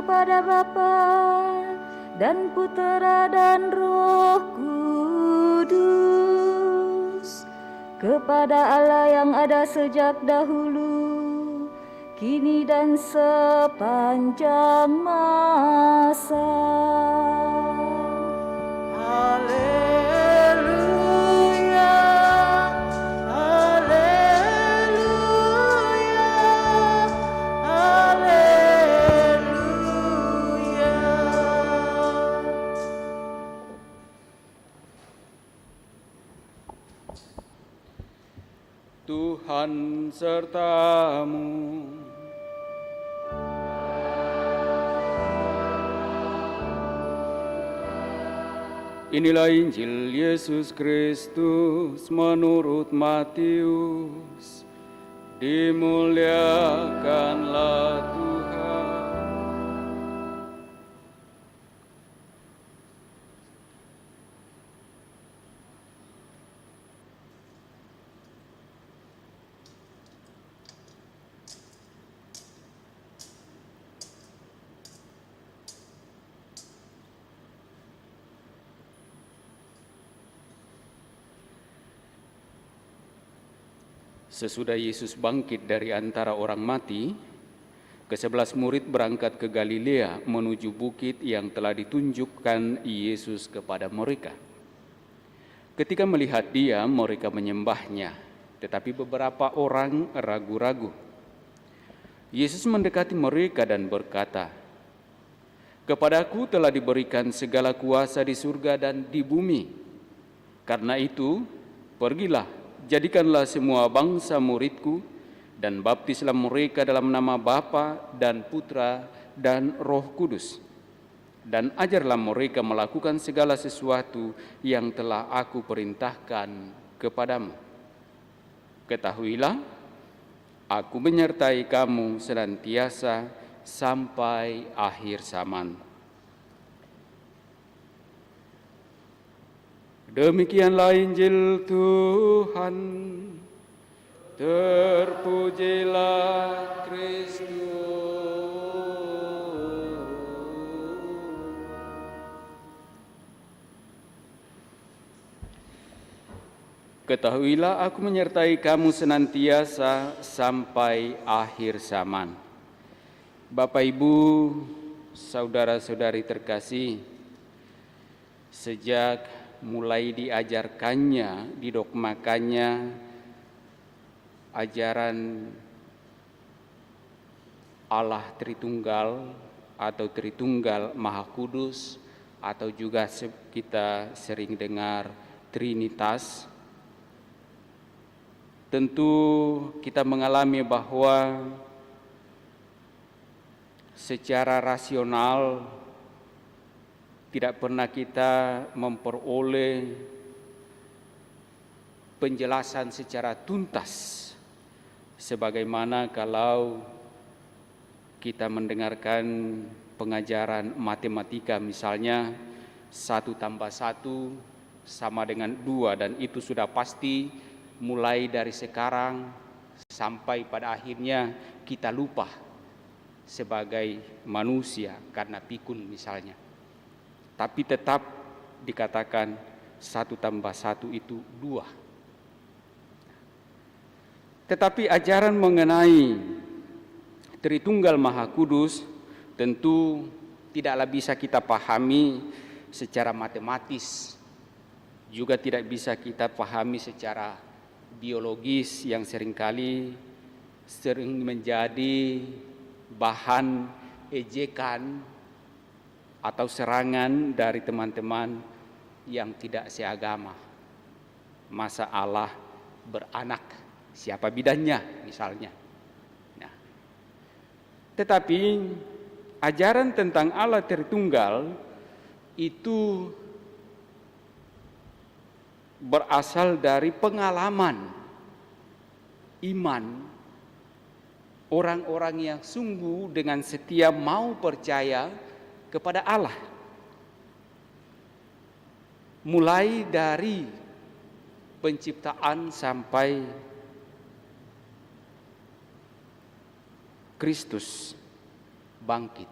kepada Bapa dan Putera dan Roh Kudus, kepada Allah yang ada sejak dahulu, kini dan sepanjang masa. Haleluya, haleluya, haleluya. Tuhan sertamu. Inilah Injil Yesus Kristus menurut Matius. Dimuliakanlah Tuhan. Sesudah Yesus bangkit dari antara orang mati, ke-11 murid berangkat ke Galilea menuju bukit yang telah ditunjukkan Yesus kepada mereka. Ketika melihat Dia, mereka menyembahnya, tetapi beberapa orang ragu-ragu. Yesus mendekati mereka dan berkata, "Kepadaku telah diberikan segala kuasa di surga dan di bumi. Karena itu, pergilah, jadikanlah semua bangsa muridku, dan baptislah mereka dalam nama Bapa dan Putra dan Roh Kudus. Dan ajarlah mereka melakukan segala sesuatu yang telah aku perintahkan kepadamu. Ketahuilah, aku menyertai kamu senantiasa sampai akhir zaman." Demikianlah Injil Tuhan. Terpujilah Kristus. Ketahuilah, aku menyertai kamu senantiasa sampai akhir zaman. Bapak, Ibu, saudara-saudari terkasih, sejak mulai diajarkannya, didogmakannya ajaran Allah Tritunggal atau Tritunggal Maha Kudus, atau juga kita sering dengar Trinitas, tentu kita mengalami bahwa secara rasional tidak pernah kita memperoleh penjelasan secara tuntas, sebagaimana kalau kita mendengarkan pengajaran matematika, misalnya 1 tambah 1 sama dengan 2, dan itu sudah pasti mulai dari sekarang sampai pada akhirnya kita lupa sebagai manusia karena pikun misalnya. Tapi tetap dikatakan 1 tambah 1 itu 2. Tetapi ajaran mengenai Tritunggal Maha Kudus tentu tidaklah bisa kita pahami secara matematis, juga tidak bisa kita pahami secara biologis yang seringkali sering menjadi bahan ejekan atau serangan dari teman-teman yang tidak seagama. Masa Allah beranak, siapa bidannya misalnya. Nah, tetapi ajaran tentang Allah Tritunggal itu berasal dari pengalaman iman orang-orang yang sungguh dengan setia mau percaya kepada Allah. Mulai dari penciptaan sampai Kristus bangkit.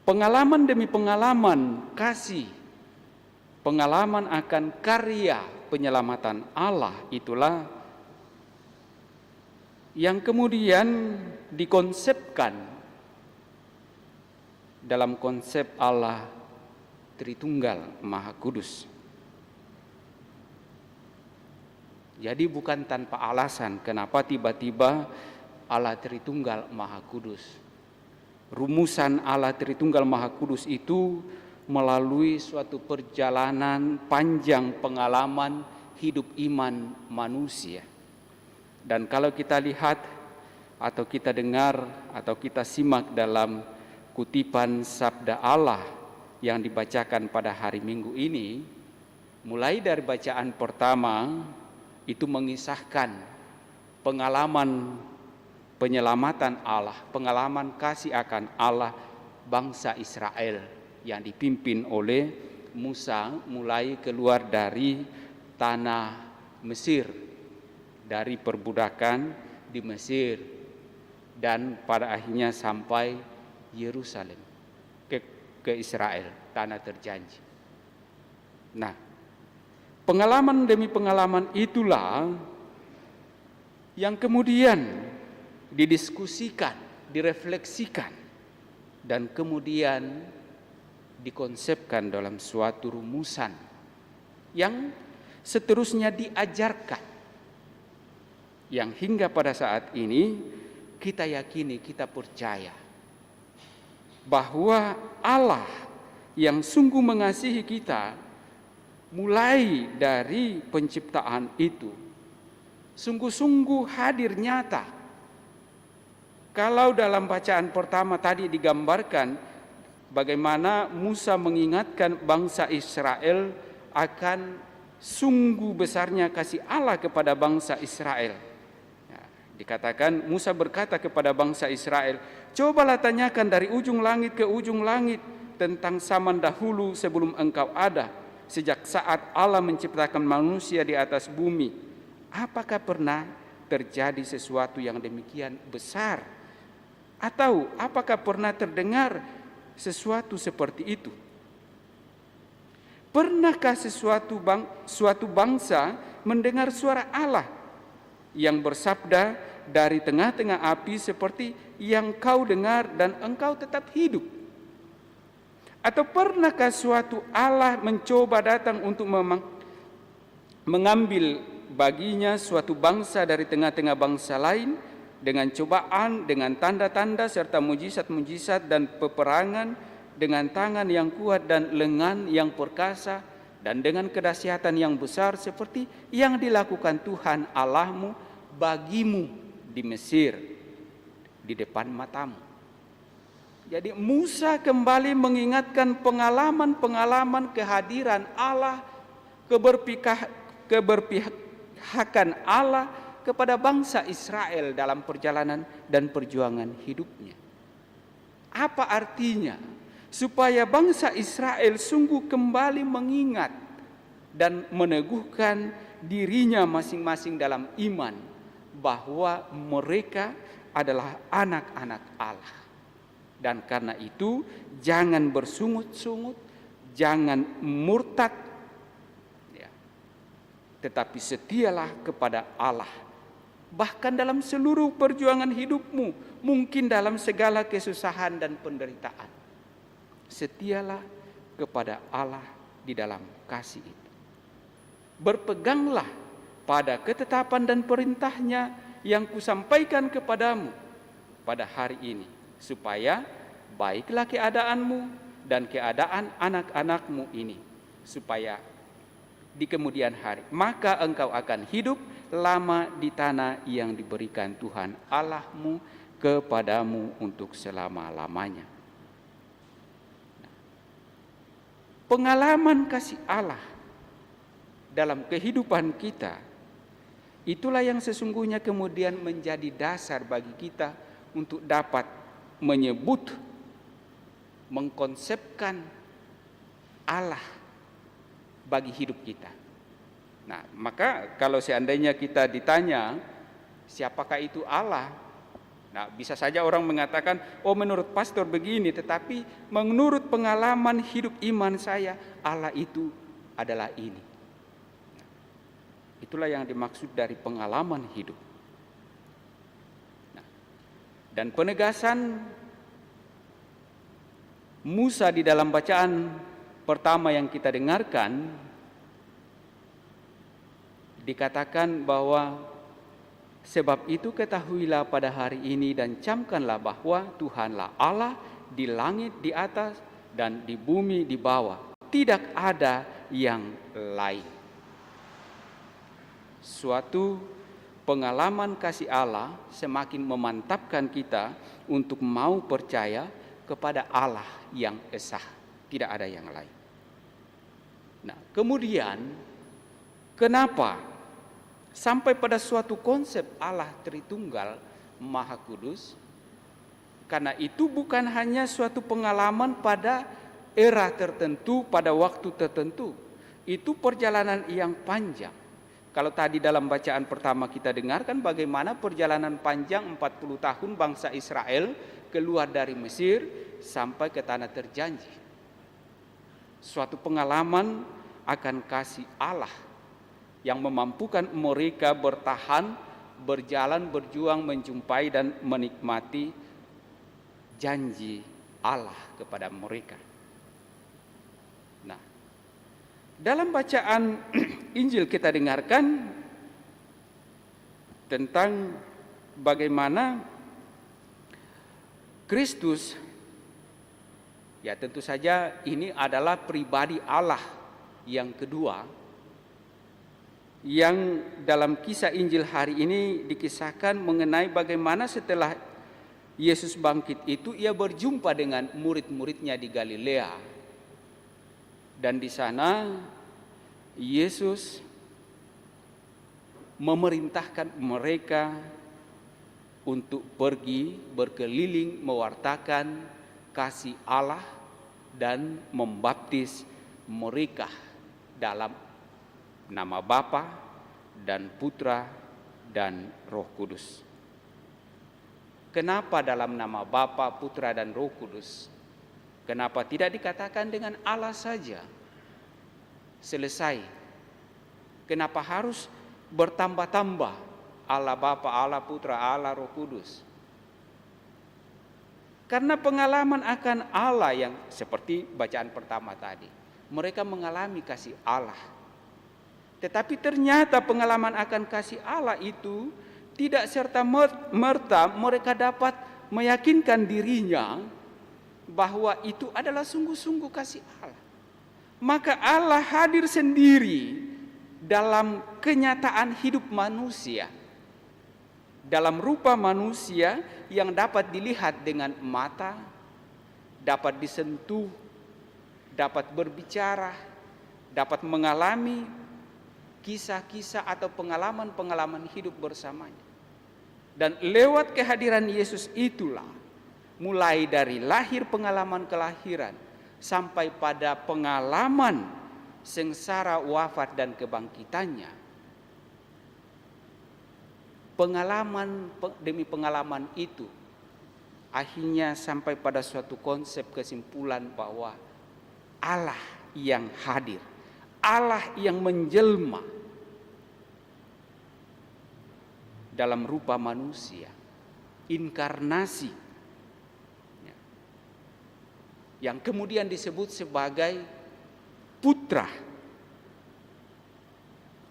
Pengalaman demi pengalaman kasih, pengalaman akan karya penyelamatan Allah, itulah yang kemudian dikonsepkan dalam konsep Allah Tritunggal Maha Kudus. Jadi bukan tanpa alasan kenapa tiba-tiba Allah Tritunggal Maha Kudus. Rumusan Allah Tritunggal Maha Kudus itu melalui suatu perjalanan panjang pengalaman hidup iman manusia. Dan kalau kita lihat atau kita dengar atau kita simak dalam kutipan sabda Allah yang dibacakan pada hari Minggu ini, mulai dari bacaan pertama itu mengisahkan pengalaman penyelamatan Allah, pengalaman kasih akan Allah bangsa Israel yang dipimpin oleh Musa mulai keluar dari tanah Mesir, dari perbudakan di Mesir, dan pada akhirnya sampai Yerusalem, ke Israel, tanah terjanji. Nah, Pengalaman demi pengalaman itulah yang kemudian didiskusikan, direfleksikan, dan kemudian dikonsepkan dalam suatu rumusan yang seterusnya diajarkan, yang hingga pada saat ini kita yakini, kita percaya bahwa Allah yang sungguh mengasihi kita mulai dari penciptaan itu sungguh-sungguh hadir nyata. Kalau dalam bacaan pertama tadi digambarkan bagaimana Musa mengingatkan bangsa Israel akan sungguh besarnya kasih Allah kepada bangsa Israel. Ya, dikatakan Musa berkata kepada bangsa Israel, cobalah tanyakan dari ujung langit ke ujung langit tentang zaman dahulu sebelum engkau ada, sejak saat Allah menciptakan manusia di atas bumi. Apakah pernah terjadi sesuatu yang demikian besar? Atau apakah pernah terdengar sesuatu seperti itu? Pernahkah suatu bangsa mendengar suara Allah yang bersabda dari tengah-tengah api seperti yang kau dengar dan engkau tetap hidup? Atau pernahkah suatu Allah mencoba datang untuk mengambil baginya suatu bangsa dari tengah-tengah bangsa lain dengan cobaan, dengan tanda-tanda serta mujizat-mujizat dan peperangan, dengan tangan yang kuat dan lengan yang perkasa, dan dengan kedahsyatan yang besar seperti yang dilakukan Tuhan Allahmu bagimu di Mesir di depan matamu. Jadi Musa kembali mengingatkan pengalaman-pengalaman kehadiran Allah, keberpihakan Allah kepada bangsa Israel dalam perjalanan dan perjuangan hidupnya. Apa artinya? Supaya bangsa Israel sungguh kembali mengingat dan meneguhkan dirinya masing-masing dalam iman bahwa mereka adalah anak-anak Allah. Dan karena itu jangan bersungut-sungut, jangan murtad, ya, tetapi setialah kepada Allah. Bahkan dalam seluruh perjuangan hidupmu, mungkin dalam segala kesusahan dan penderitaan, setialah kepada Allah di dalam kasih itu. Berpeganglah pada ketetapan dan perintahnya yang kusampaikan kepadamu pada hari ini, supaya baiklah keadaanmu dan keadaan anak-anakmu ini, supaya di kemudian hari maka engkau akan hidup lama di tanah yang diberikan Tuhan Allahmu kepadamu untuk selama-lamanya. Pengalaman kasih Allah dalam kehidupan kita, itulah yang sesungguhnya kemudian menjadi dasar bagi kita untuk dapat menyebut, mengkonsepkan Allah bagi hidup kita. Nah, maka kalau seandainya kita ditanya, siapakah itu Allah? Nah, bisa saja orang mengatakan, oh menurut pastor begini, tetapi menurut pengalaman hidup iman saya, Allah itu adalah ini. Nah, itulah yang dimaksud dari pengalaman hidup. Nah, dan penegasan Musa di dalam bacaan pertama yang kita dengarkan, dikatakan bahwa sebab itu ketahuilah pada hari ini dan camkanlah bahwa Tuhanlah Allah di langit di atas dan di bumi di bawah. Tidak ada yang lain. Suatu pengalaman kasih Allah semakin memantapkan kita untuk mau percaya kepada Allah yang esa. Tidak ada yang lain. Nah, kemudian kenapa sampai pada suatu konsep Allah Tritunggal Maha Kudus? Karena itu bukan hanya suatu pengalaman pada era tertentu, pada waktu tertentu. Itu perjalanan yang panjang. Kalau tadi dalam bacaan pertama kita dengarkan bagaimana perjalanan panjang 40 tahun bangsa Israel keluar dari Mesir sampai ke tanah terjanji. Suatu pengalaman akan kasih Allah yang memampukan mereka bertahan, berjalan, berjuang, menjumpai dan menikmati janji Allah kepada mereka. Nah, dalam bacaan Injil kita dengarkan tentang bagaimana Kristus, ya tentu saja ini adalah pribadi Allah yang kedua, yang dalam kisah Injil hari ini dikisahkan mengenai bagaimana setelah Yesus bangkit itu ia berjumpa dengan murid-muridnya di Galilea. Dan di sana Yesus memerintahkan mereka untuk pergi berkeliling mewartakan kasih Allah dan membaptis mereka dalam nama Bapa dan Putra dan Roh Kudus. Kenapa dalam nama Bapa, Putra dan Roh Kudus? Kenapa tidak dikatakan dengan Allah saja? Selesai. Kenapa harus bertambah-tambah Allah Bapa, Allah Putra, Allah Roh Kudus? Karena pengalaman akan Allah yang seperti bacaan pertama tadi, mereka mengalami kasih Allah. Tetapi ternyata pengalaman akan kasih Allah itu tidak serta-merta mereka dapat meyakinkan dirinya bahwa itu adalah sungguh-sungguh kasih Allah. Maka Allah hadir sendiri dalam kenyataan hidup manusia, dalam rupa manusia yang dapat dilihat dengan mata, dapat disentuh, dapat berbicara, dapat mengalami kisah-kisah atau pengalaman-pengalaman hidup bersamanya. Dan lewat kehadiran Yesus itulah, mulai dari lahir pengalaman kelahiran sampai pada pengalaman sengsara, wafat dan kebangkitannya, pengalaman demi pengalaman itu akhirnya sampai pada suatu konsep kesimpulan bahwa Allah yang hadir, Allah yang menjelma dalam rupa manusia, inkarnasi, yang kemudian disebut sebagai Putra,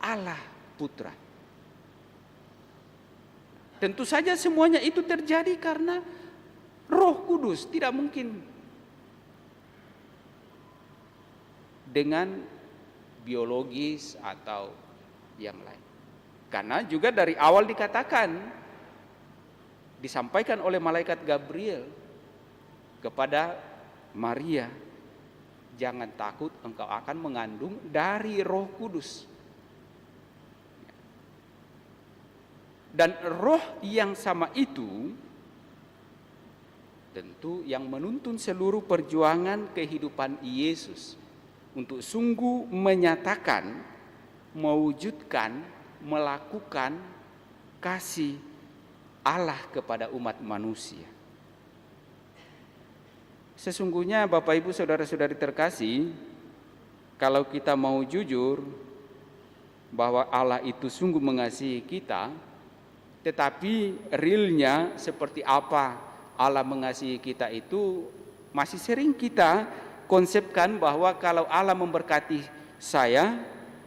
Allah Putra. Tentu saja semuanya itu terjadi karena Roh Kudus, tidak mungkin dengan biologis atau yang lain. Karena juga dari awal dikatakan, disampaikan oleh malaikat Gabriel kepada Maria, jangan takut, engkau akan mengandung dari Roh Kudus. Dan roh yang sama itu tentu yang menuntun seluruh perjuangan kehidupan Yesus untuk sungguh menyatakan, mewujudkan, melakukan kasih Allah kepada umat manusia. Sesungguhnya Bapak Ibu Saudara-saudari terkasih, kalau kita mau jujur bahwa Allah itu sungguh mengasihi kita, tetapi realnya seperti apa Allah mengasihi kita itu masih sering kita konsepkan bahwa kalau Allah memberkati saya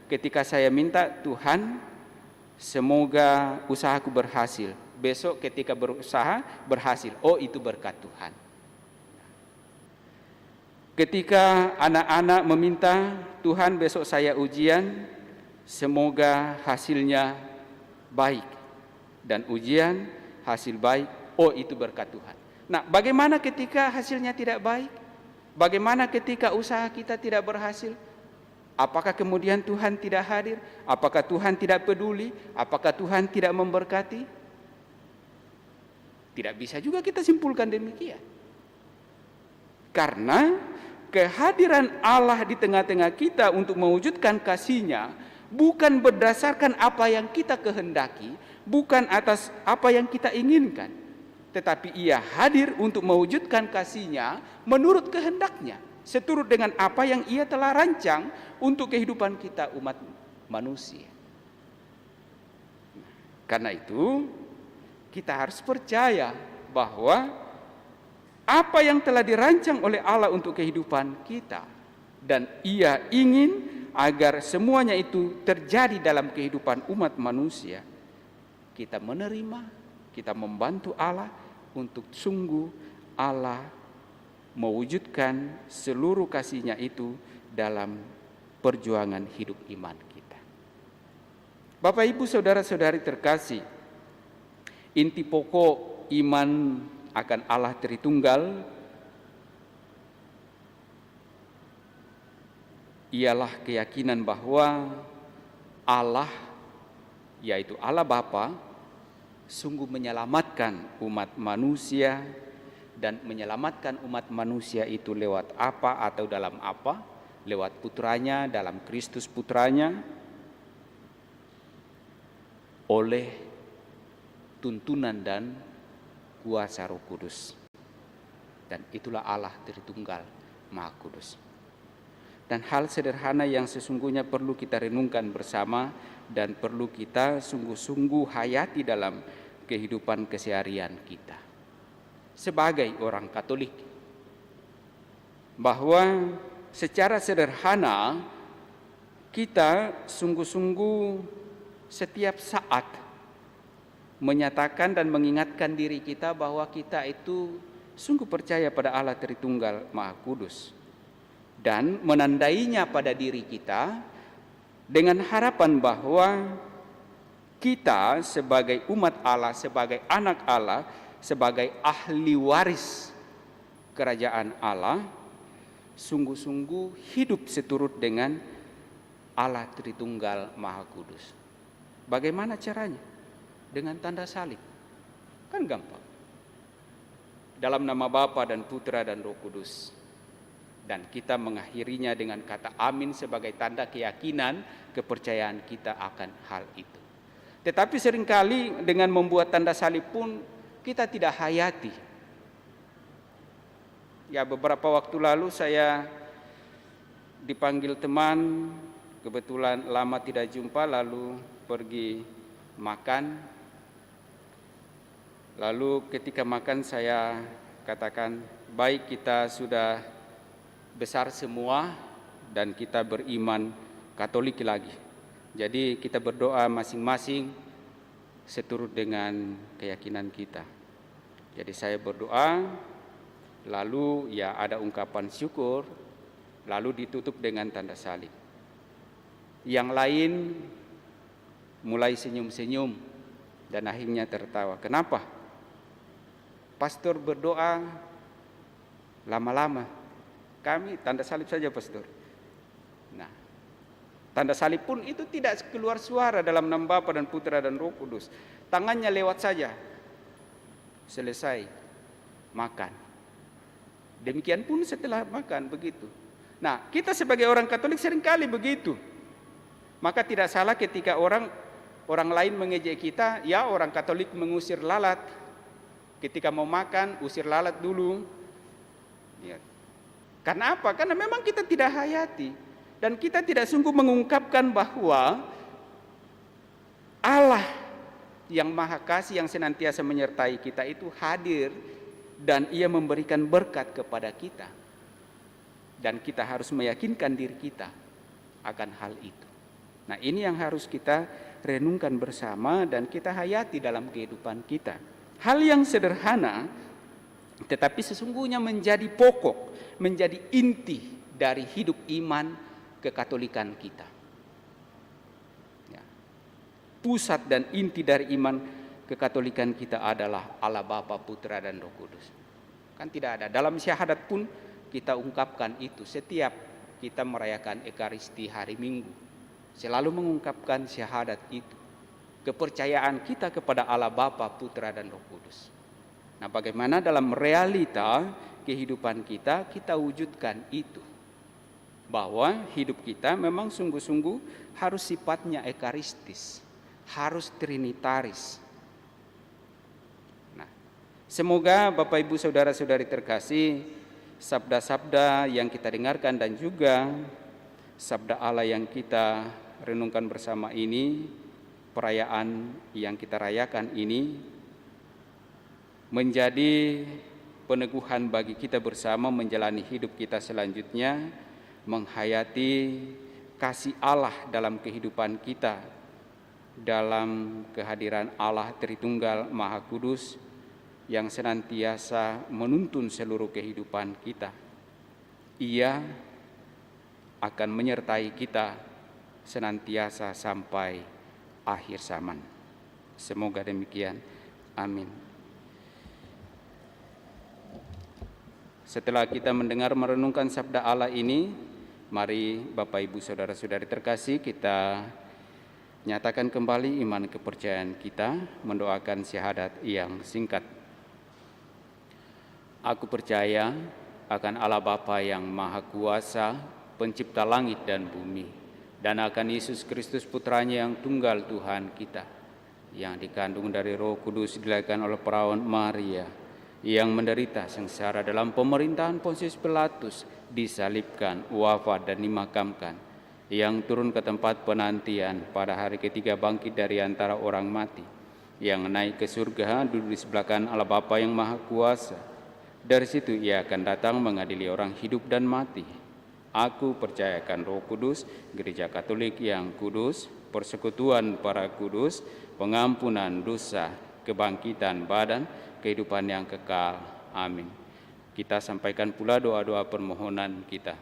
ketika saya minta, Tuhan semoga usahaku berhasil, besok ketika berusaha berhasil, oh itu berkat Tuhan. Ketika anak-anak meminta, Tuhan besok saya ujian, semoga hasilnya baik, dan ujian hasil baik, oh itu berkat Tuhan. Nah, bagaimana ketika hasilnya tidak baik? Bagaimana ketika usaha kita tidak berhasil? Apakah kemudian Tuhan tidak hadir? Apakah Tuhan tidak peduli? Apakah Tuhan tidak memberkati? Tidak bisa juga kita simpulkan demikian. Karena kehadiran Allah di tengah-tengah kita untuk mewujudkan kasih-Nya bukan berdasarkan apa yang kita kehendaki, bukan atas apa yang kita inginkan, tetapi Ia hadir untuk mewujudkan kasih-Nya menurut kehendak-Nya, seturut dengan apa yang Ia telah rancang untuk kehidupan kita umat manusia. Karena itu kita harus percaya bahwa apa yang telah dirancang oleh Allah untuk kehidupan kita, dan Ia ingin agar semuanya itu terjadi dalam kehidupan umat manusia, kita menerima, kita membantu Allah untuk sungguh Allah mewujudkan seluruh kasih-Nya itu dalam perjuangan hidup iman kita. Bapak, Ibu, saudara-saudari terkasih, inti pokok iman akan Allah Tritunggal ialah keyakinan bahwa Allah, yaitu Allah Bapa, sungguh menyelamatkan umat manusia, dan menyelamatkan umat manusia itu lewat apa atau dalam apa? Lewat putranya, dalam Kristus putranya, oleh tuntunan dan kuasa Roh Kudus. Dan itulah Allah Tritunggal Maha Kudus. Dan hal sederhana yang sesungguhnya perlu kita renungkan bersama dan perlu kita sungguh-sungguh hayati dalam kehidupan keseharian kita sebagai orang Katolik, bahwa secara sederhana kita sungguh-sungguh setiap saat menyatakan dan mengingatkan diri kita bahwa kita itu sungguh percaya pada Allah Tritunggal Maha Kudus, dan menandainya pada diri kita dengan harapan bahwa kita sebagai umat Allah, sebagai anak Allah, sebagai ahli waris kerajaan Allah, sungguh-sungguh hidup seturut dengan Allah Tritunggal Maha Kudus. Bagaimana caranya? Dengan tanda salib. Kan gampang. Dalam nama Bapa dan Putra dan Roh Kudus. Dan kita mengakhirinya dengan kata amin sebagai tanda keyakinan, kepercayaan kita akan hal itu. Tetapi seringkali dengan membuat tanda salib pun kita tidak hayati. Ya, beberapa waktu lalu saya dipanggil teman, kebetulan lama tidak jumpa, lalu pergi makan. Lalu ketika makan saya katakan, baik, kita sudah besar semua dan kita beriman Katolik lagi. Jadi kita berdoa masing-masing seturut dengan keyakinan kita. Jadi saya berdoa, lalu ya ada ungkapan syukur, lalu ditutup dengan tanda salib. Yang lain mulai senyum-senyum dan akhirnya tertawa. Kenapa? Pastor berdoa lama-lama. Kami tanda salib saja, Pastor. Nah, tanda salib pun itu tidak keluar suara dalam nama Bapa dan Putra dan Roh Kudus. Tangannya lewat saja. Selesai makan. Demikian pun setelah makan begitu. Nah, kita sebagai orang Katolik seringkali begitu. Maka tidak salah ketika orang lain mengejek kita, ya orang Katolik mengusir lalat. Ketika mau makan, usir lalat dulu. Ya. Karena apa? Karena memang kita tidak hayati. Dan kita tidak sungguh mengungkapkan bahwa Allah yang Maha Kasih, yang senantiasa menyertai kita itu hadir dan Ia memberikan berkat kepada kita. Dan kita harus meyakinkan diri kita akan hal itu. Nah, ini yang harus kita renungkan bersama dan kita hayati dalam kehidupan kita. Hal yang sederhana tetapi sesungguhnya menjadi pokok, menjadi inti dari hidup iman kekatolikan kita. Ya. Pusat dan inti dari iman kekatolikan kita adalah Allah Bapa, Putra dan Roh Kudus. Kan tidak ada. Dalam syahadat pun kita ungkapkan itu. Setiap kita merayakan Ekaristi hari Minggu, selalu mengungkapkan syahadat itu. Kepercayaan kita kepada Allah Bapa, Putra dan Roh Kudus. Nah, bagaimana dalam realita kehidupan kita wujudkan itu. Bahwa hidup kita memang sungguh-sungguh harus sifatnya ekaristis, harus trinitaris. Nah, semoga Bapak Ibu Saudara-saudari terkasih, sabda-sabda yang kita dengarkan dan juga sabda Allah yang kita renungkan bersama ini perayaan yang kita rayakan ini menjadi peneguhan bagi kita bersama menjalani hidup kita selanjutnya, menghayati kasih Allah dalam kehidupan kita, dalam kehadiran Allah Tritunggal Maha Kudus yang senantiasa menuntun seluruh kehidupan kita. Ia akan menyertai kita senantiasa sampai akhir zaman. Semoga demikian. Amin. Setelah kita mendengar merenungkan sabda Allah ini, mari Bapak Ibu Saudara-saudari terkasih, kita nyatakan kembali iman kepercayaan kita, mendoakan syahadat yang singkat. Aku percaya akan Allah Bapa yang Maha Kuasa, pencipta langit dan bumi, dan akan Yesus Kristus Putranya yang tunggal Tuhan kita, yang dikandung dari Roh Kudus, dilahirkan oleh perawan Maria, yang menderita sengsara dalam pemerintahan Pontius Pilatus, disalibkan, wafat dan dimakamkan, yang turun ke tempat penantian, pada hari ketiga bangkit dari antara orang mati, yang naik ke surga, duduk di sebelah kanan Allah Bapa yang Maha Kuasa. Dari situ ia akan datang mengadili orang hidup dan mati. Aku percayakan Roh Kudus, Gereja Katolik yang kudus, persekutuan para kudus, pengampunan dosa, kebangkitan badan, kehidupan yang kekal. Amin. Kita sampaikan pula doa-doa permohonan kita.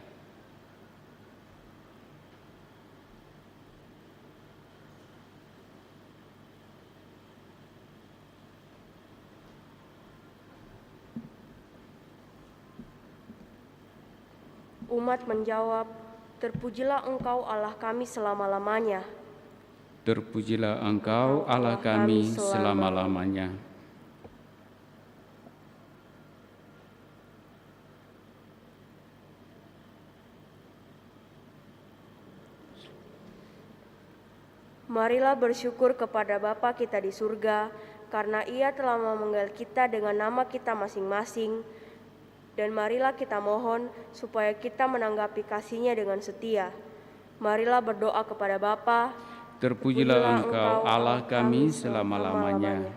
Umat menjawab, terpujilah Engkau Allah kami selama-lamanya. Terpujilah Engkau Allah kami selama-lamanya. Marilah bersyukur kepada Bapa kita di surga, karena Ia telah memanggil kita dengan nama kita masing-masing. Dan marilah kita mohon supaya kita menanggapi kasih-Nya dengan setia. Marilah berdoa kepada Bapa. Terpujilah Engkau Allah kami selama-lamanya.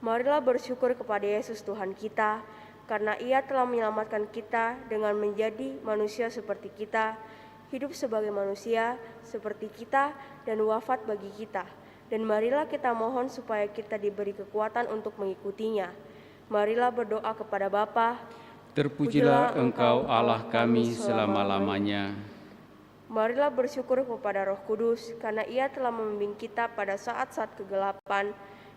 Marilah bersyukur kepada Yesus Tuhan kita, karena Ia telah menyelamatkan kita dengan menjadi manusia seperti kita, hidup sebagai manusia seperti kita, dan wafat bagi kita. Dan marilah kita mohon supaya kita diberi kekuatan untuk mengikutinya. Marilah berdoa kepada Bapa. Terpujilah Engkau Allah kami selama-lamanya. Marilah bersyukur kepada Roh Kudus, karena Ia telah membimbing kita pada saat-saat kegelapan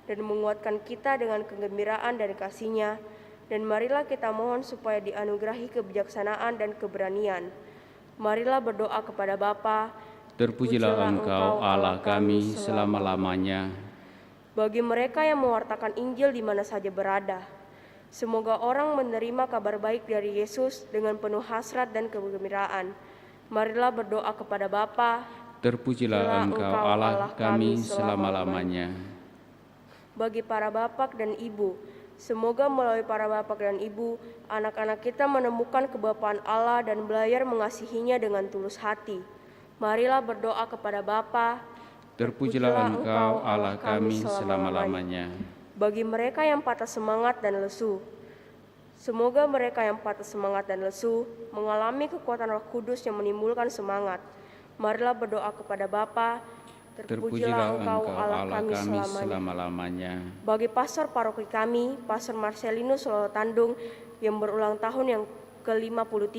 dan menguatkan kita dengan kegembiraan dan kasih-Nya. Dan marilah kita mohon supaya dianugerahi kebijaksanaan dan keberanian. Marilah berdoa kepada Bapa. Terpujilah Engkau Allah kami selama-lamanya. Bagi mereka yang mewartakan Injil di mana saja berada, semoga orang menerima kabar baik dari Yesus dengan penuh hasrat dan kegembiraan. Marilah berdoa kepada Bapa. Terpujilah Engkau Allah kami selama-lamanya. Bagi para bapak dan ibu, semoga melalui para bapak dan ibu, anak-anak kita menemukan kebapaan Allah dan belajar mengasihinya dengan tulus hati. Marilah berdoa kepada Bapa. Terpujilah Engkau Allah kami selama-lamanya. Bagi mereka yang patah semangat dan lesu, semoga mereka yang patah semangat dan lesu mengalami kekuatan Roh Kudus yang menimbulkan semangat. Marilah berdoa kepada Bapa. Terpujilah Engkau Allah kami selama-lamanya. Bagi pastor paroki kami, Pastor Marcelinus Lolo Tandung yang berulang tahun yang ke-53.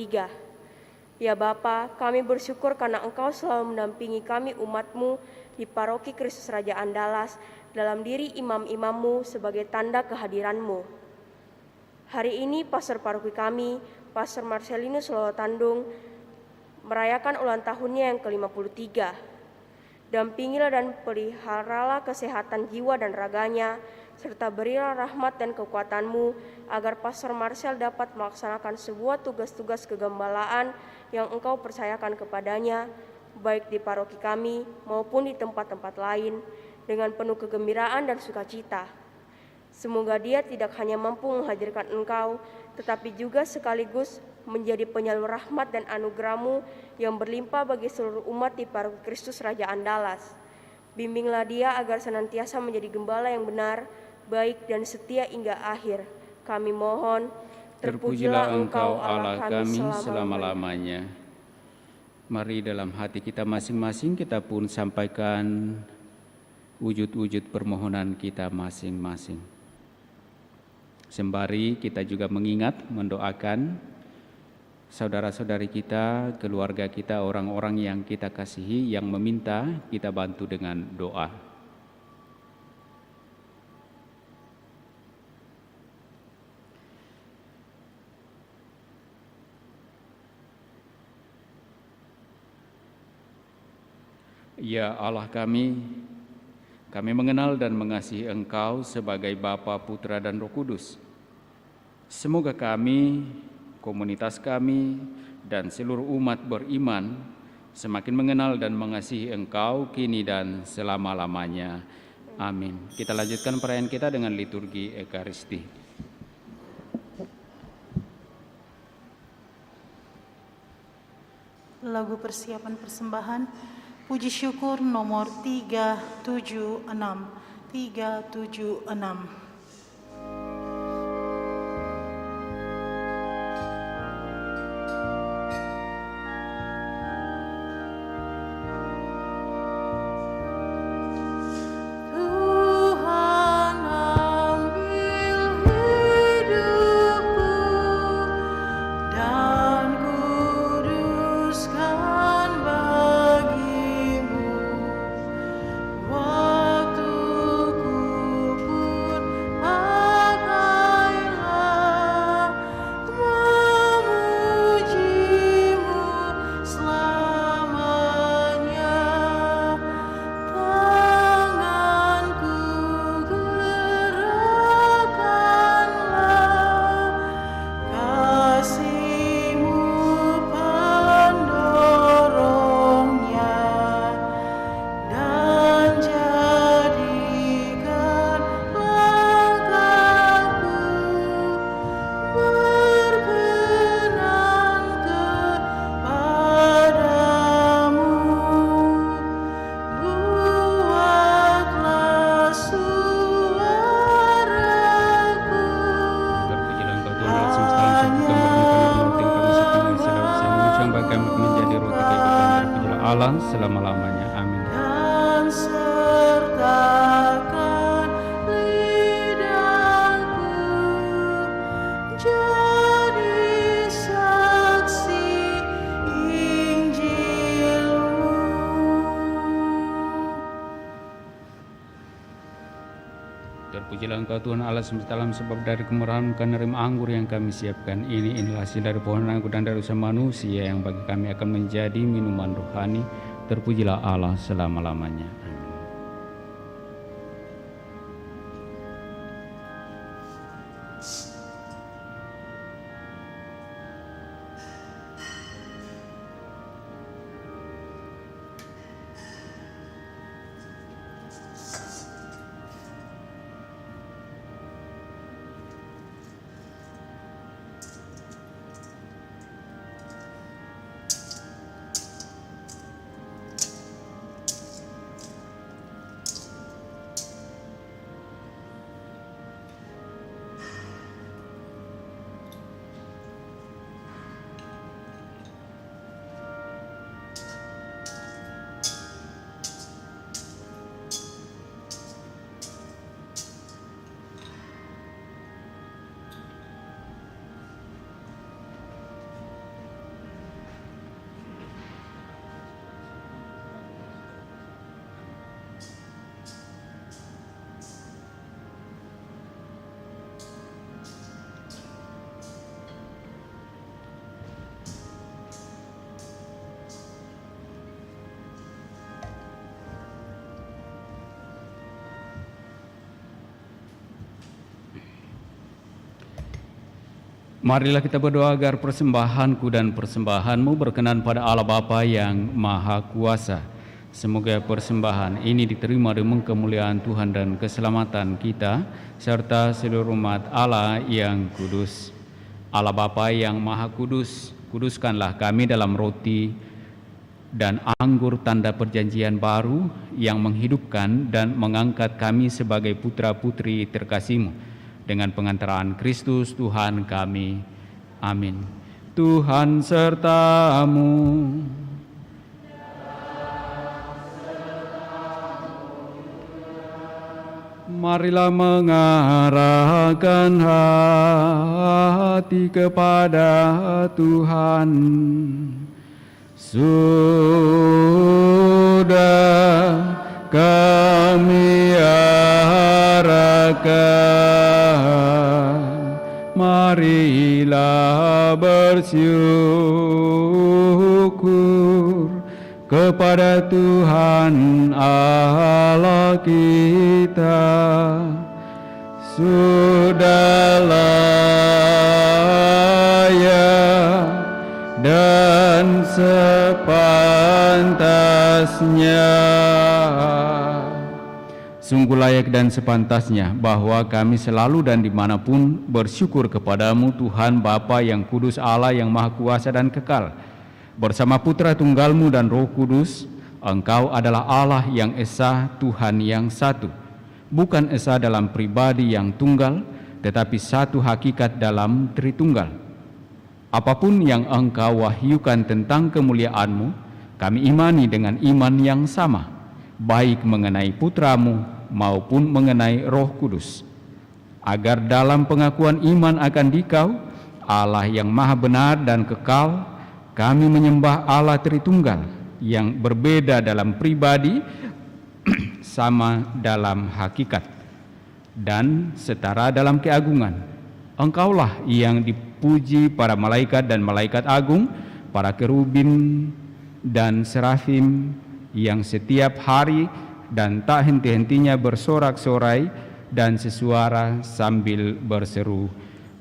Ya Bapa, kami bersyukur karena Engkau selalu mendampingi kami umat-Mu di paroki Kristus Raja Andalas dalam diri imam-imam-Mu sebagai tanda kehadiran-Mu. Hari ini pastor paroki kami, Pastor Marcelinus Lolo Tandung, merayakan ulang tahunnya yang ke-53. Dampingilah dan peliharalah kesehatan jiwa dan raganya, serta berilah rahmat dan kekuatan-Mu agar Pastor Marcel dapat melaksanakan sebuah tugas-tugas kegembalaan yang Engkau percayakan kepadanya, baik di paroki kami maupun di tempat-tempat lain, dengan penuh kegembiraan dan sukacita. Semoga dia tidak hanya mampu menghadirkan Engkau, tetapi juga sekaligus menjadi penyalur rahmat dan anugerah-Mu yang berlimpah bagi seluruh umat di paroki Kristus Raja Andalas. Bimbinglah dia agar senantiasa menjadi gembala yang benar, baik dan setia hingga akhir. Kami mohon, Terpujilah Engkau Allah kami selama-lamanya. Mari dalam hati kita masing-masing kita pun sampaikan wujud-wujud permohonan kita masing-masing. Sembari kita juga mengingat, mendoakan saudara-saudari kita, keluarga kita, orang-orang yang kita kasihi, yang meminta kita bantu dengan doa. Ya Allah kami mengenal dan mengasihi Engkau sebagai Bapa, Putra, dan Roh Kudus. Semoga kami, komunitas kami, dan seluruh umat beriman semakin mengenal dan mengasihi Engkau kini dan selama-lamanya. Amin. Kita lanjutkan perayaan kita dengan liturgi Ekaristi. Lagu persiapan persembahan, puji syukur nomor 376. 376. Selama-lamanya. Amin. Dan sertakan lidahku jadi saksi Injil-Mu. Terpujilah Engkau Tuhan Allah semesta alam, sebab dari kemurahan-Mu kami menerima anggur yang kami siapkan. Inilah hasil dari pohon anggur dan dari usaha manusia yang bagi kami akan menjadi minuman rohani. Terpujilah Allah selama-lamanya. Amin. Marilah kita berdoa agar persembahanku dan persembahanmu berkenan pada Allah Bapa yang Maha Kuasa. Semoga persembahan ini diterima demi kemuliaan Tuhan dan keselamatan kita, serta seluruh umat Allah yang kudus. Allah Bapa yang Maha Kudus, kuduskanlah kami dalam roti dan anggur tanda perjanjian baru yang menghidupkan dan mengangkat kami sebagai putra-putri terkasih-Mu dengan pengantaran Kristus Tuhan kami. Amin. Tuhan serta-Mu. Marilah mengarahkan hati kepada Tuhan. Sudah kami arahkan, marilah bersyukur kepada Tuhan Allah kita. Sudah layak dan sepantasnya, sungguh layak dan sepantasnya bahwa kami selalu dan dimanapun bersyukur kepadamu Tuhan Bapa yang kudus, Allah yang maha kuasa dan kekal. Bersama Putra Tunggal-Mu dan Roh Kudus, Engkau adalah Allah yang esa, Tuhan yang satu. Bukan esa dalam pribadi yang tunggal, tetapi satu hakikat dalam Tritunggal. Apapun yang Engkau wahyukan tentang kemuliaan-Mu, kami imani dengan iman yang sama, baik mengenai Putra-Mu maupun mengenai Roh Kudus. Agar dalam pengakuan iman akan Dikau, Allah yang maha benar dan kekal, kami menyembah Allah Tritunggal yang berbeda dalam pribadi, sama dalam hakikat, dan setara dalam keagungan. Engkaulah yang dipuji para malaikat dan malaikat agung, para kerubin dan serafim yang setiap hari dan tak henti-hentinya bersorak-sorai dan sesuara sambil berseru,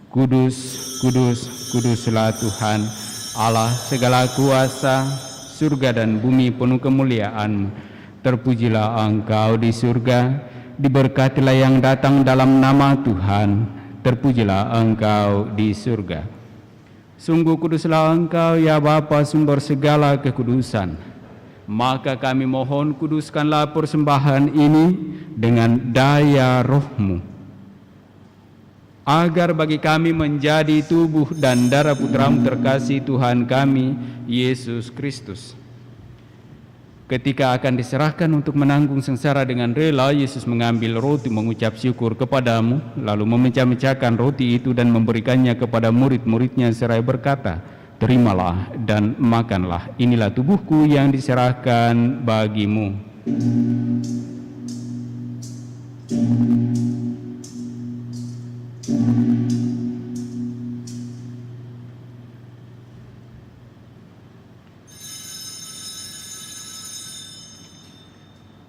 Kudus, kudus, kuduslah Tuhan Allah segala kuasa, surga dan bumi penuh kemuliaan. Terpujilah Engkau di surga, diberkatilah yang datang dalam nama Tuhan. Terpujilah Engkau di surga. Sungguh kuduslah Engkau ya Bapa, sumber segala kekudusan. Maka kami mohon, kuduskanlah persembahan ini dengan daya Roh-Mu, agar bagi kami menjadi tubuh dan darah Putra-Mu terkasih Tuhan kami, Yesus Kristus. Ketika akan diserahkan untuk menanggung sengsara dengan rela, Yesus mengambil roti, mengucap syukur kepadamu, lalu memecah-mecahkan roti itu dan memberikannya kepada murid-muridnya seraya berkata, terimalah dan makanlah, inilah tubuhku yang diserahkan bagimu.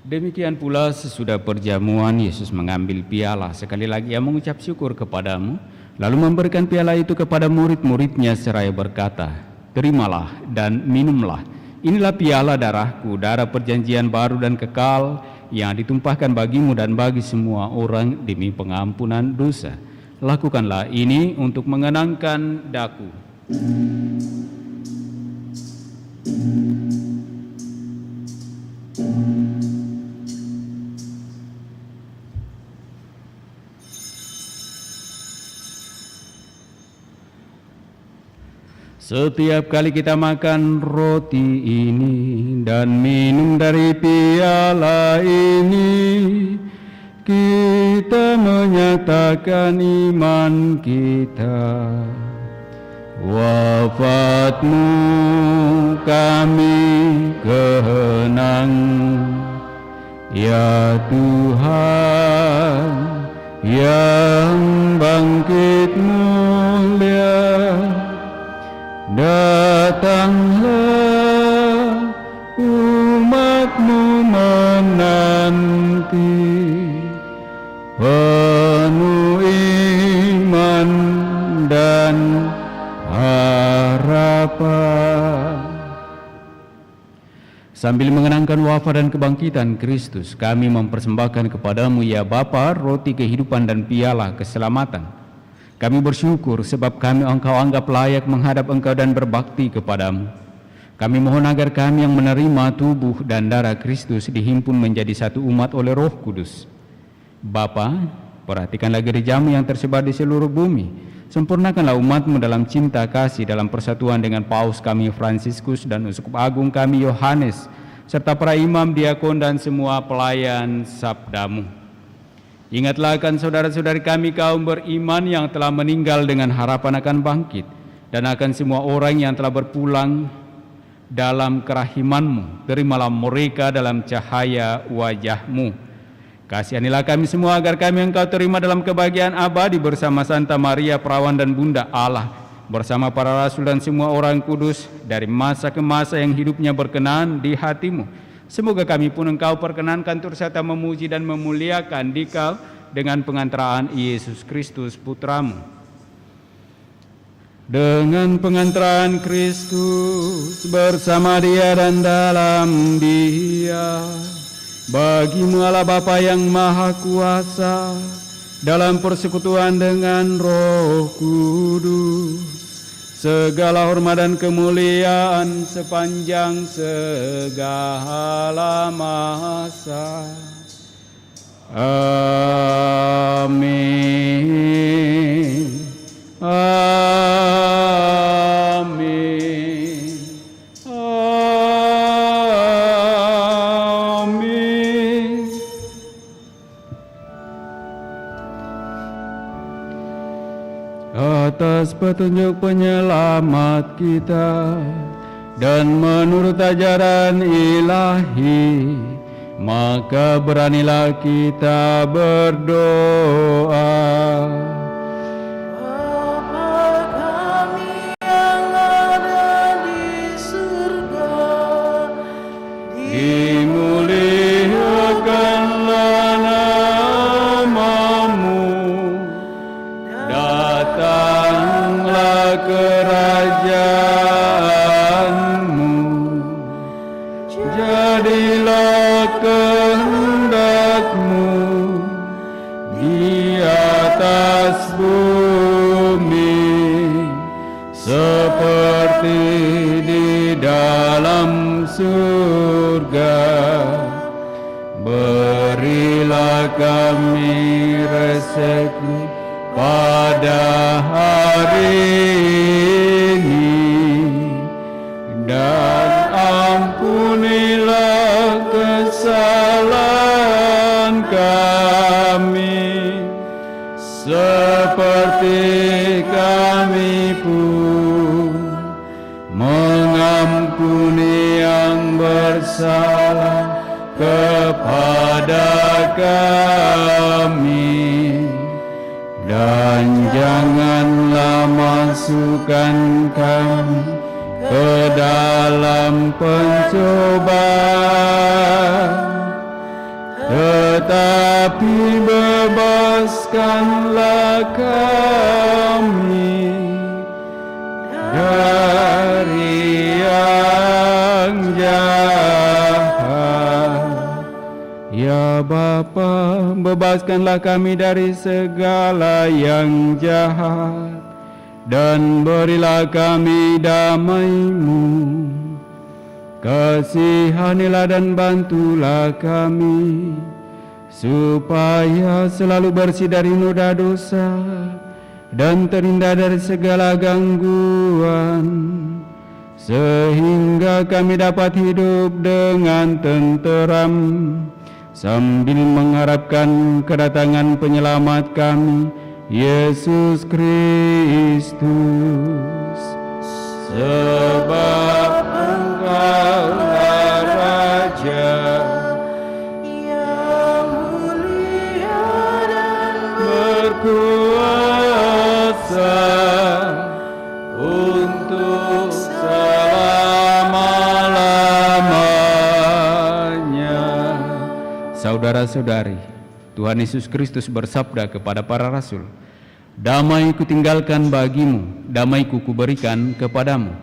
Demikian pula sesudah perjamuan, Yesus mengambil piala. Sekali lagi ia mengucap syukur kepadamu, lalu memberikan piala itu kepada murid-muridnya seraya berkata, terimalah dan minumlah. Inilah piala darahku, darah perjanjian baru dan kekal yang ditumpahkan bagimu dan bagi semua orang demi pengampunan dosa. Lakukanlah ini untuk mengenangkan daku. Setiap kali kita makan roti ini dan minum dari piala ini, kita menyatakan iman kita. Wafat-Mu kami kenang, ya Tuhan yang bangkit mulia. Datanglah umat-Mu menanti, penuh iman dan harapan. Sambil mengenangkan wafat dan kebangkitan Kristus, kami mempersembahkan kepadamu ya Bapa roti kehidupan dan piala keselamatan. Kami bersyukur sebab kami Engkau anggap layak menghadap Engkau dan berbakti kepadamu. Kami mohon agar kami yang menerima tubuh dan darah Kristus dihimpun menjadi satu umat oleh Roh Kudus. Bapa, perhatikanlah gerejamu yang tersebar di seluruh bumi. Sempurnakanlah umatmu dalam cinta kasih dalam persatuan dengan Paus kami Fransiskus dan Uskup Agung kami Yohanes, serta para imam, diakon, dan semua pelayan sabdamu. Ingatlah akan saudara-saudari kami kaum beriman yang telah meninggal dengan harapan akan bangkit, dan akan semua orang yang telah berpulang dalam kerahiman-Mu. Terimalah mereka dalam cahaya wajah-Mu. Kasihanilah kami semua agar kami Engkau terima dalam kebahagiaan abadi bersama Santa Maria Perawan dan Bunda Allah, bersama para rasul dan semua orang kudus dari masa ke masa yang hidupnya berkenan di hati-Mu. Semoga kami pun Engkau perkenankan turut serta memuji dan memuliakan Dikau dengan pengantaraan Yesus Kristus Putra-Mu. Dengan pengantaran Kristus bersama Dia dan dalam Dia, bagi-Mu Allah Bapa yang Maha Kuasa, dalam persekutuan dengan Roh Kudus, segala hormat dan kemuliaan sepanjang segala masa. Amin. Amin. Amin. Atas petunjuk penyelamat kita dan menurut ajaran ilahi, maka beranilah kita berdoa. Dimuliakanlah nama-Mu, datanglah kerajaan-Mu, jadilah kehendak-Mu di atas bumi seperti di dalam surga. Berilah kami rezeki pada hari ini, dan ampunilah kesalahan kami seperti kami pun mengampuni yang bersalah kepada kami, dan janganlah masukkan kami ke dalam pencobaan, tetapi bebaskanlah kami dari yang jahat. Ya Bapa, bebaskanlah kami dari segala yang jahat, dan berilah kami damai-Mu. Kasihanilah dan bantulah kami, supaya selalu bersih dari noda dosa dan terhindar dari segala gangguan, sehingga kami dapat hidup dengan tenteram sambil mengharapkan kedatangan penyelamat kami, Yesus Kristus. Sebab Engkaulah Raja yang mulia dan berkuasa untuk selama-lamanya. Saudara-saudari, Tuhan Yesus Kristus bersabda kepada para rasul, "Damai kutinggalkan bagimu, damai-Ku kuberikan kepadamu."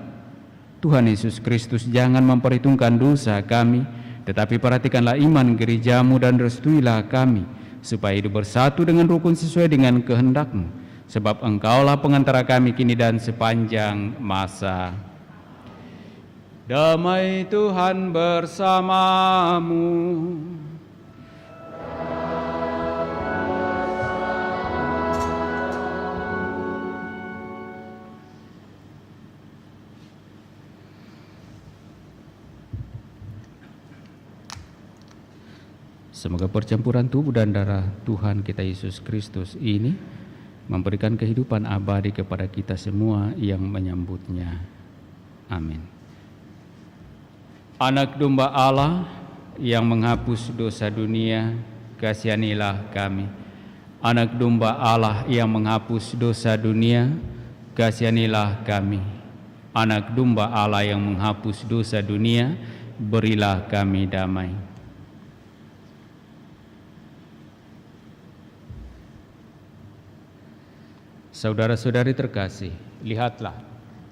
Tuhan Yesus Kristus jangan memperhitungkan dosa kami, tetapi perhatikanlah iman gerejamu dan restuilah kami, supaya hidup bersatu dengan rukun sesuai dengan kehendak-Mu, sebab Engkaulah pengantara kami kini dan sepanjang masa. Damai Tuhan bersamamu. Semoga percampuran tubuh dan darah Tuhan kita Yesus Kristus ini memberikan kehidupan abadi kepada kita semua yang menyambutnya. Amin. Anak domba Allah yang menghapus dosa dunia, kasihanilah kami. Anak domba Allah yang menghapus dosa dunia, kasihanilah kami. Anak domba Allah yang menghapus dosa dunia, berilah kami damai. Saudara-saudari terkasih, lihatlah,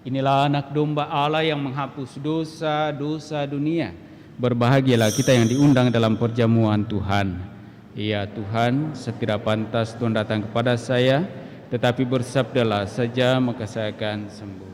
inilah anak domba Allah yang menghapus dosa-dosa dunia. Berbahagialah kita yang diundang dalam perjamuan Tuhan. Ya Tuhan, tidak pantas Tuhan datang kepada saya, tetapi bersabdalah saja maka saya akan sembuh.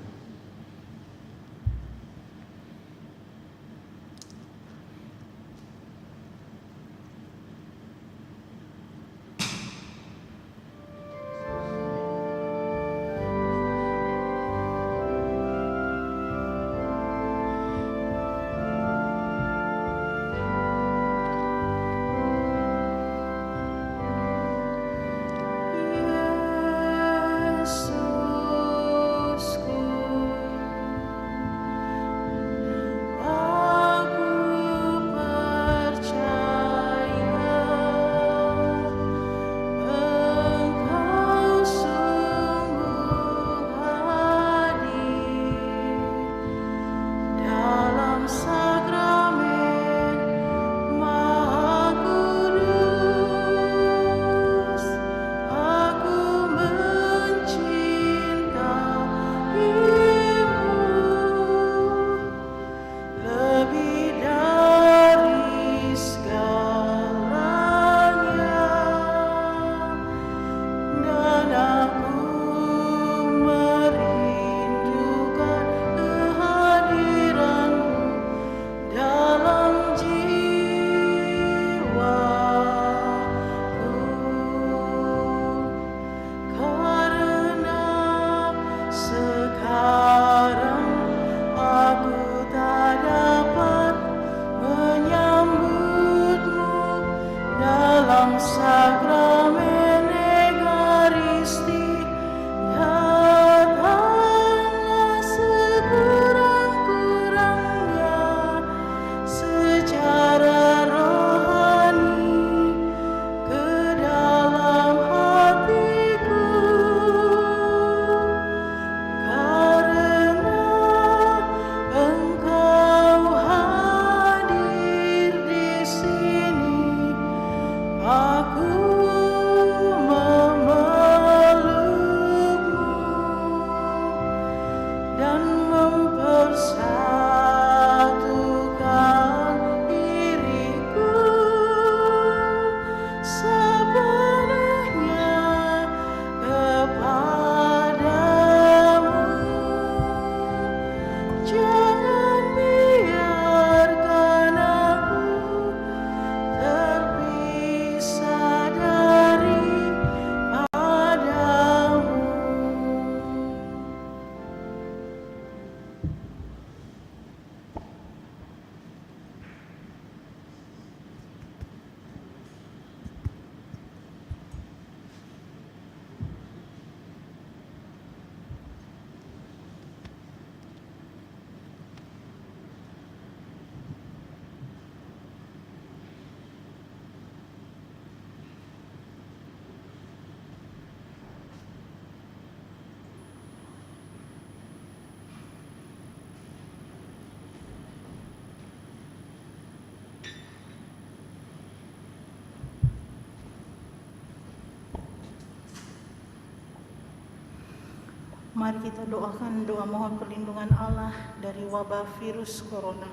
Mari kita doakan doa mohon perlindungan Allah dari wabah virus corona.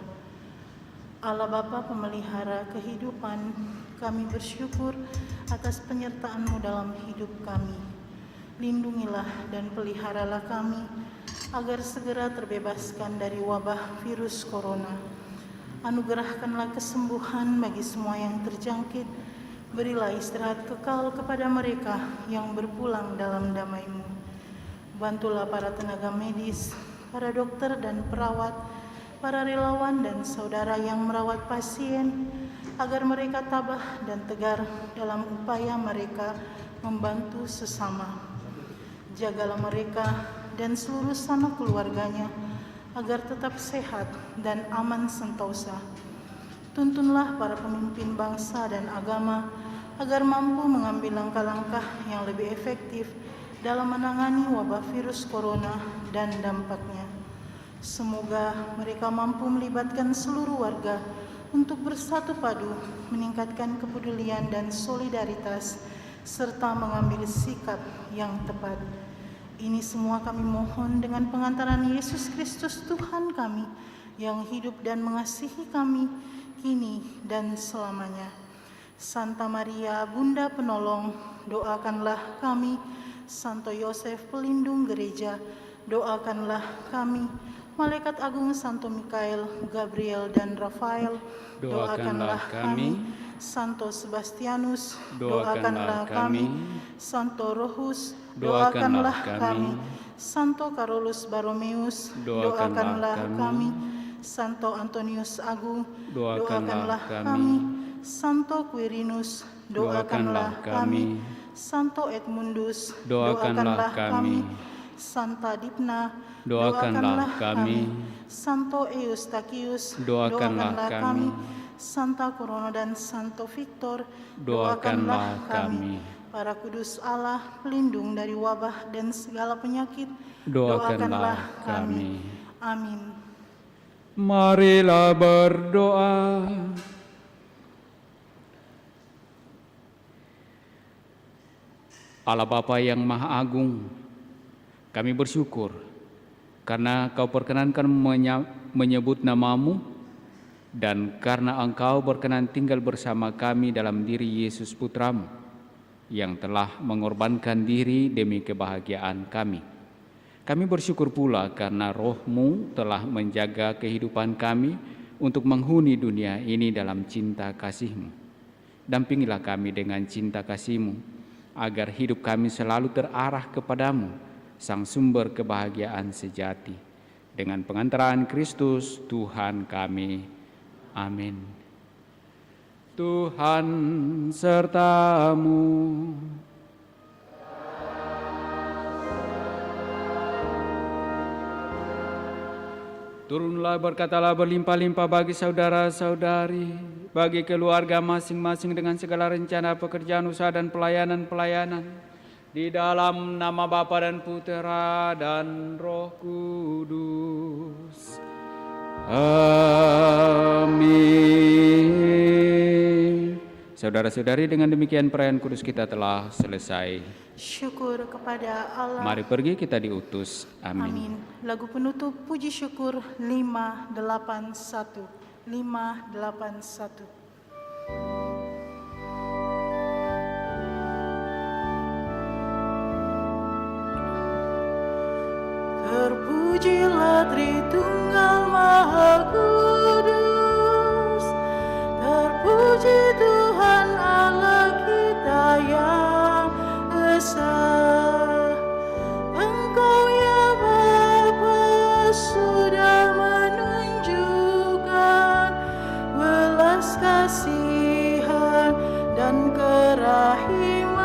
Allah Bapa pemelihara kehidupan, kami bersyukur atas penyertaan-Mu dalam hidup kami. Lindungilah dan peliharalah kami agar segera terbebaskan dari wabah virus corona. Anugerahkanlah kesembuhan bagi semua yang terjangkit. Berilah istirahat kekal kepada mereka yang berpulang dalam damai-Mu. Bantulah para tenaga medis, para dokter dan perawat, para relawan dan saudara yang merawat pasien, agar mereka tabah dan tegar dalam upaya mereka membantu sesama. Jagalah mereka dan seluruh sanak keluarganya, agar tetap sehat dan aman sentosa. Tuntunlah para pemimpin bangsa dan agama agar mampu mengambil langkah-langkah yang lebih efektif dalam menangani wabah virus corona dan dampaknya. Semoga mereka mampu melibatkan seluruh warga untuk bersatu padu, meningkatkan kepedulian dan solidaritas, serta mengambil sikap yang tepat. Ini semua kami mohon dengan pengantaran Yesus Kristus Tuhan kami, yang hidup dan mengasihi kami kini dan selamanya. Santa Maria, Bunda Penolong, doakanlah kami. Santo Yosef, pelindung gereja, doakanlah kami. Malaikat Agung Santo Mikael, Gabriel dan Rafael, doakanlah kami. Santo Sebastianus, doakanlah kami. Santo Rohus, doakanlah kami. Santo Carolus Baromeus, doakanlah kami. Santo Antonius Agung, doakanlah kami. Santo Quirinus, doakanlah kami. Santo Edmundus, doakanlah kami. Santa Dipna, doakanlah kami. Santo Eustachius, doakanlah kami. Santa Corona dan Santo Victor, doakanlah kami. Para kudus Allah, pelindung dari wabah dan segala penyakit, doakanlah kami. Amin. Marilah berdoa. Allah Bapa yang Maha Agung, kami bersyukur karena Kau perkenankan menyebut nama-Mu, dan karena Engkau berkenan tinggal bersama kami dalam diri Yesus Putra-Mu yang telah mengorbankan diri demi kebahagiaan kami. Kami bersyukur pula karena Roh-Mu telah menjaga kehidupan kami untuk menghuni dunia ini dalam cinta kasih-Mu. Dampingilah kami dengan cinta kasih-Mu, agar hidup kami selalu terarah kepadamu, Sang sumber kebahagiaan sejati. Dengan pengantaran Kristus Tuhan kami. Amin. Tuhan sertamu. Turunlah, berkatalah berlimpah-limpah bagi saudara-saudari, bagi keluarga masing-masing dengan segala rencana pekerjaan, usaha dan pelayanan-pelayanan, di dalam nama Bapa dan Putera dan Roh Kudus. Amin. Saudara-saudari, dengan demikian perayaan kudus kita telah selesai. Syukur kepada Allah. Mari pergi, kita diutus. Amin. Lagu penutup puji syukur 581. 581. Terpujilah Tritunggal Maha Kudus, terpuji Tuhan Allah kita yang esa. Engkau ya Bapa sudah menunjukkan belas kasihan dan kerahiman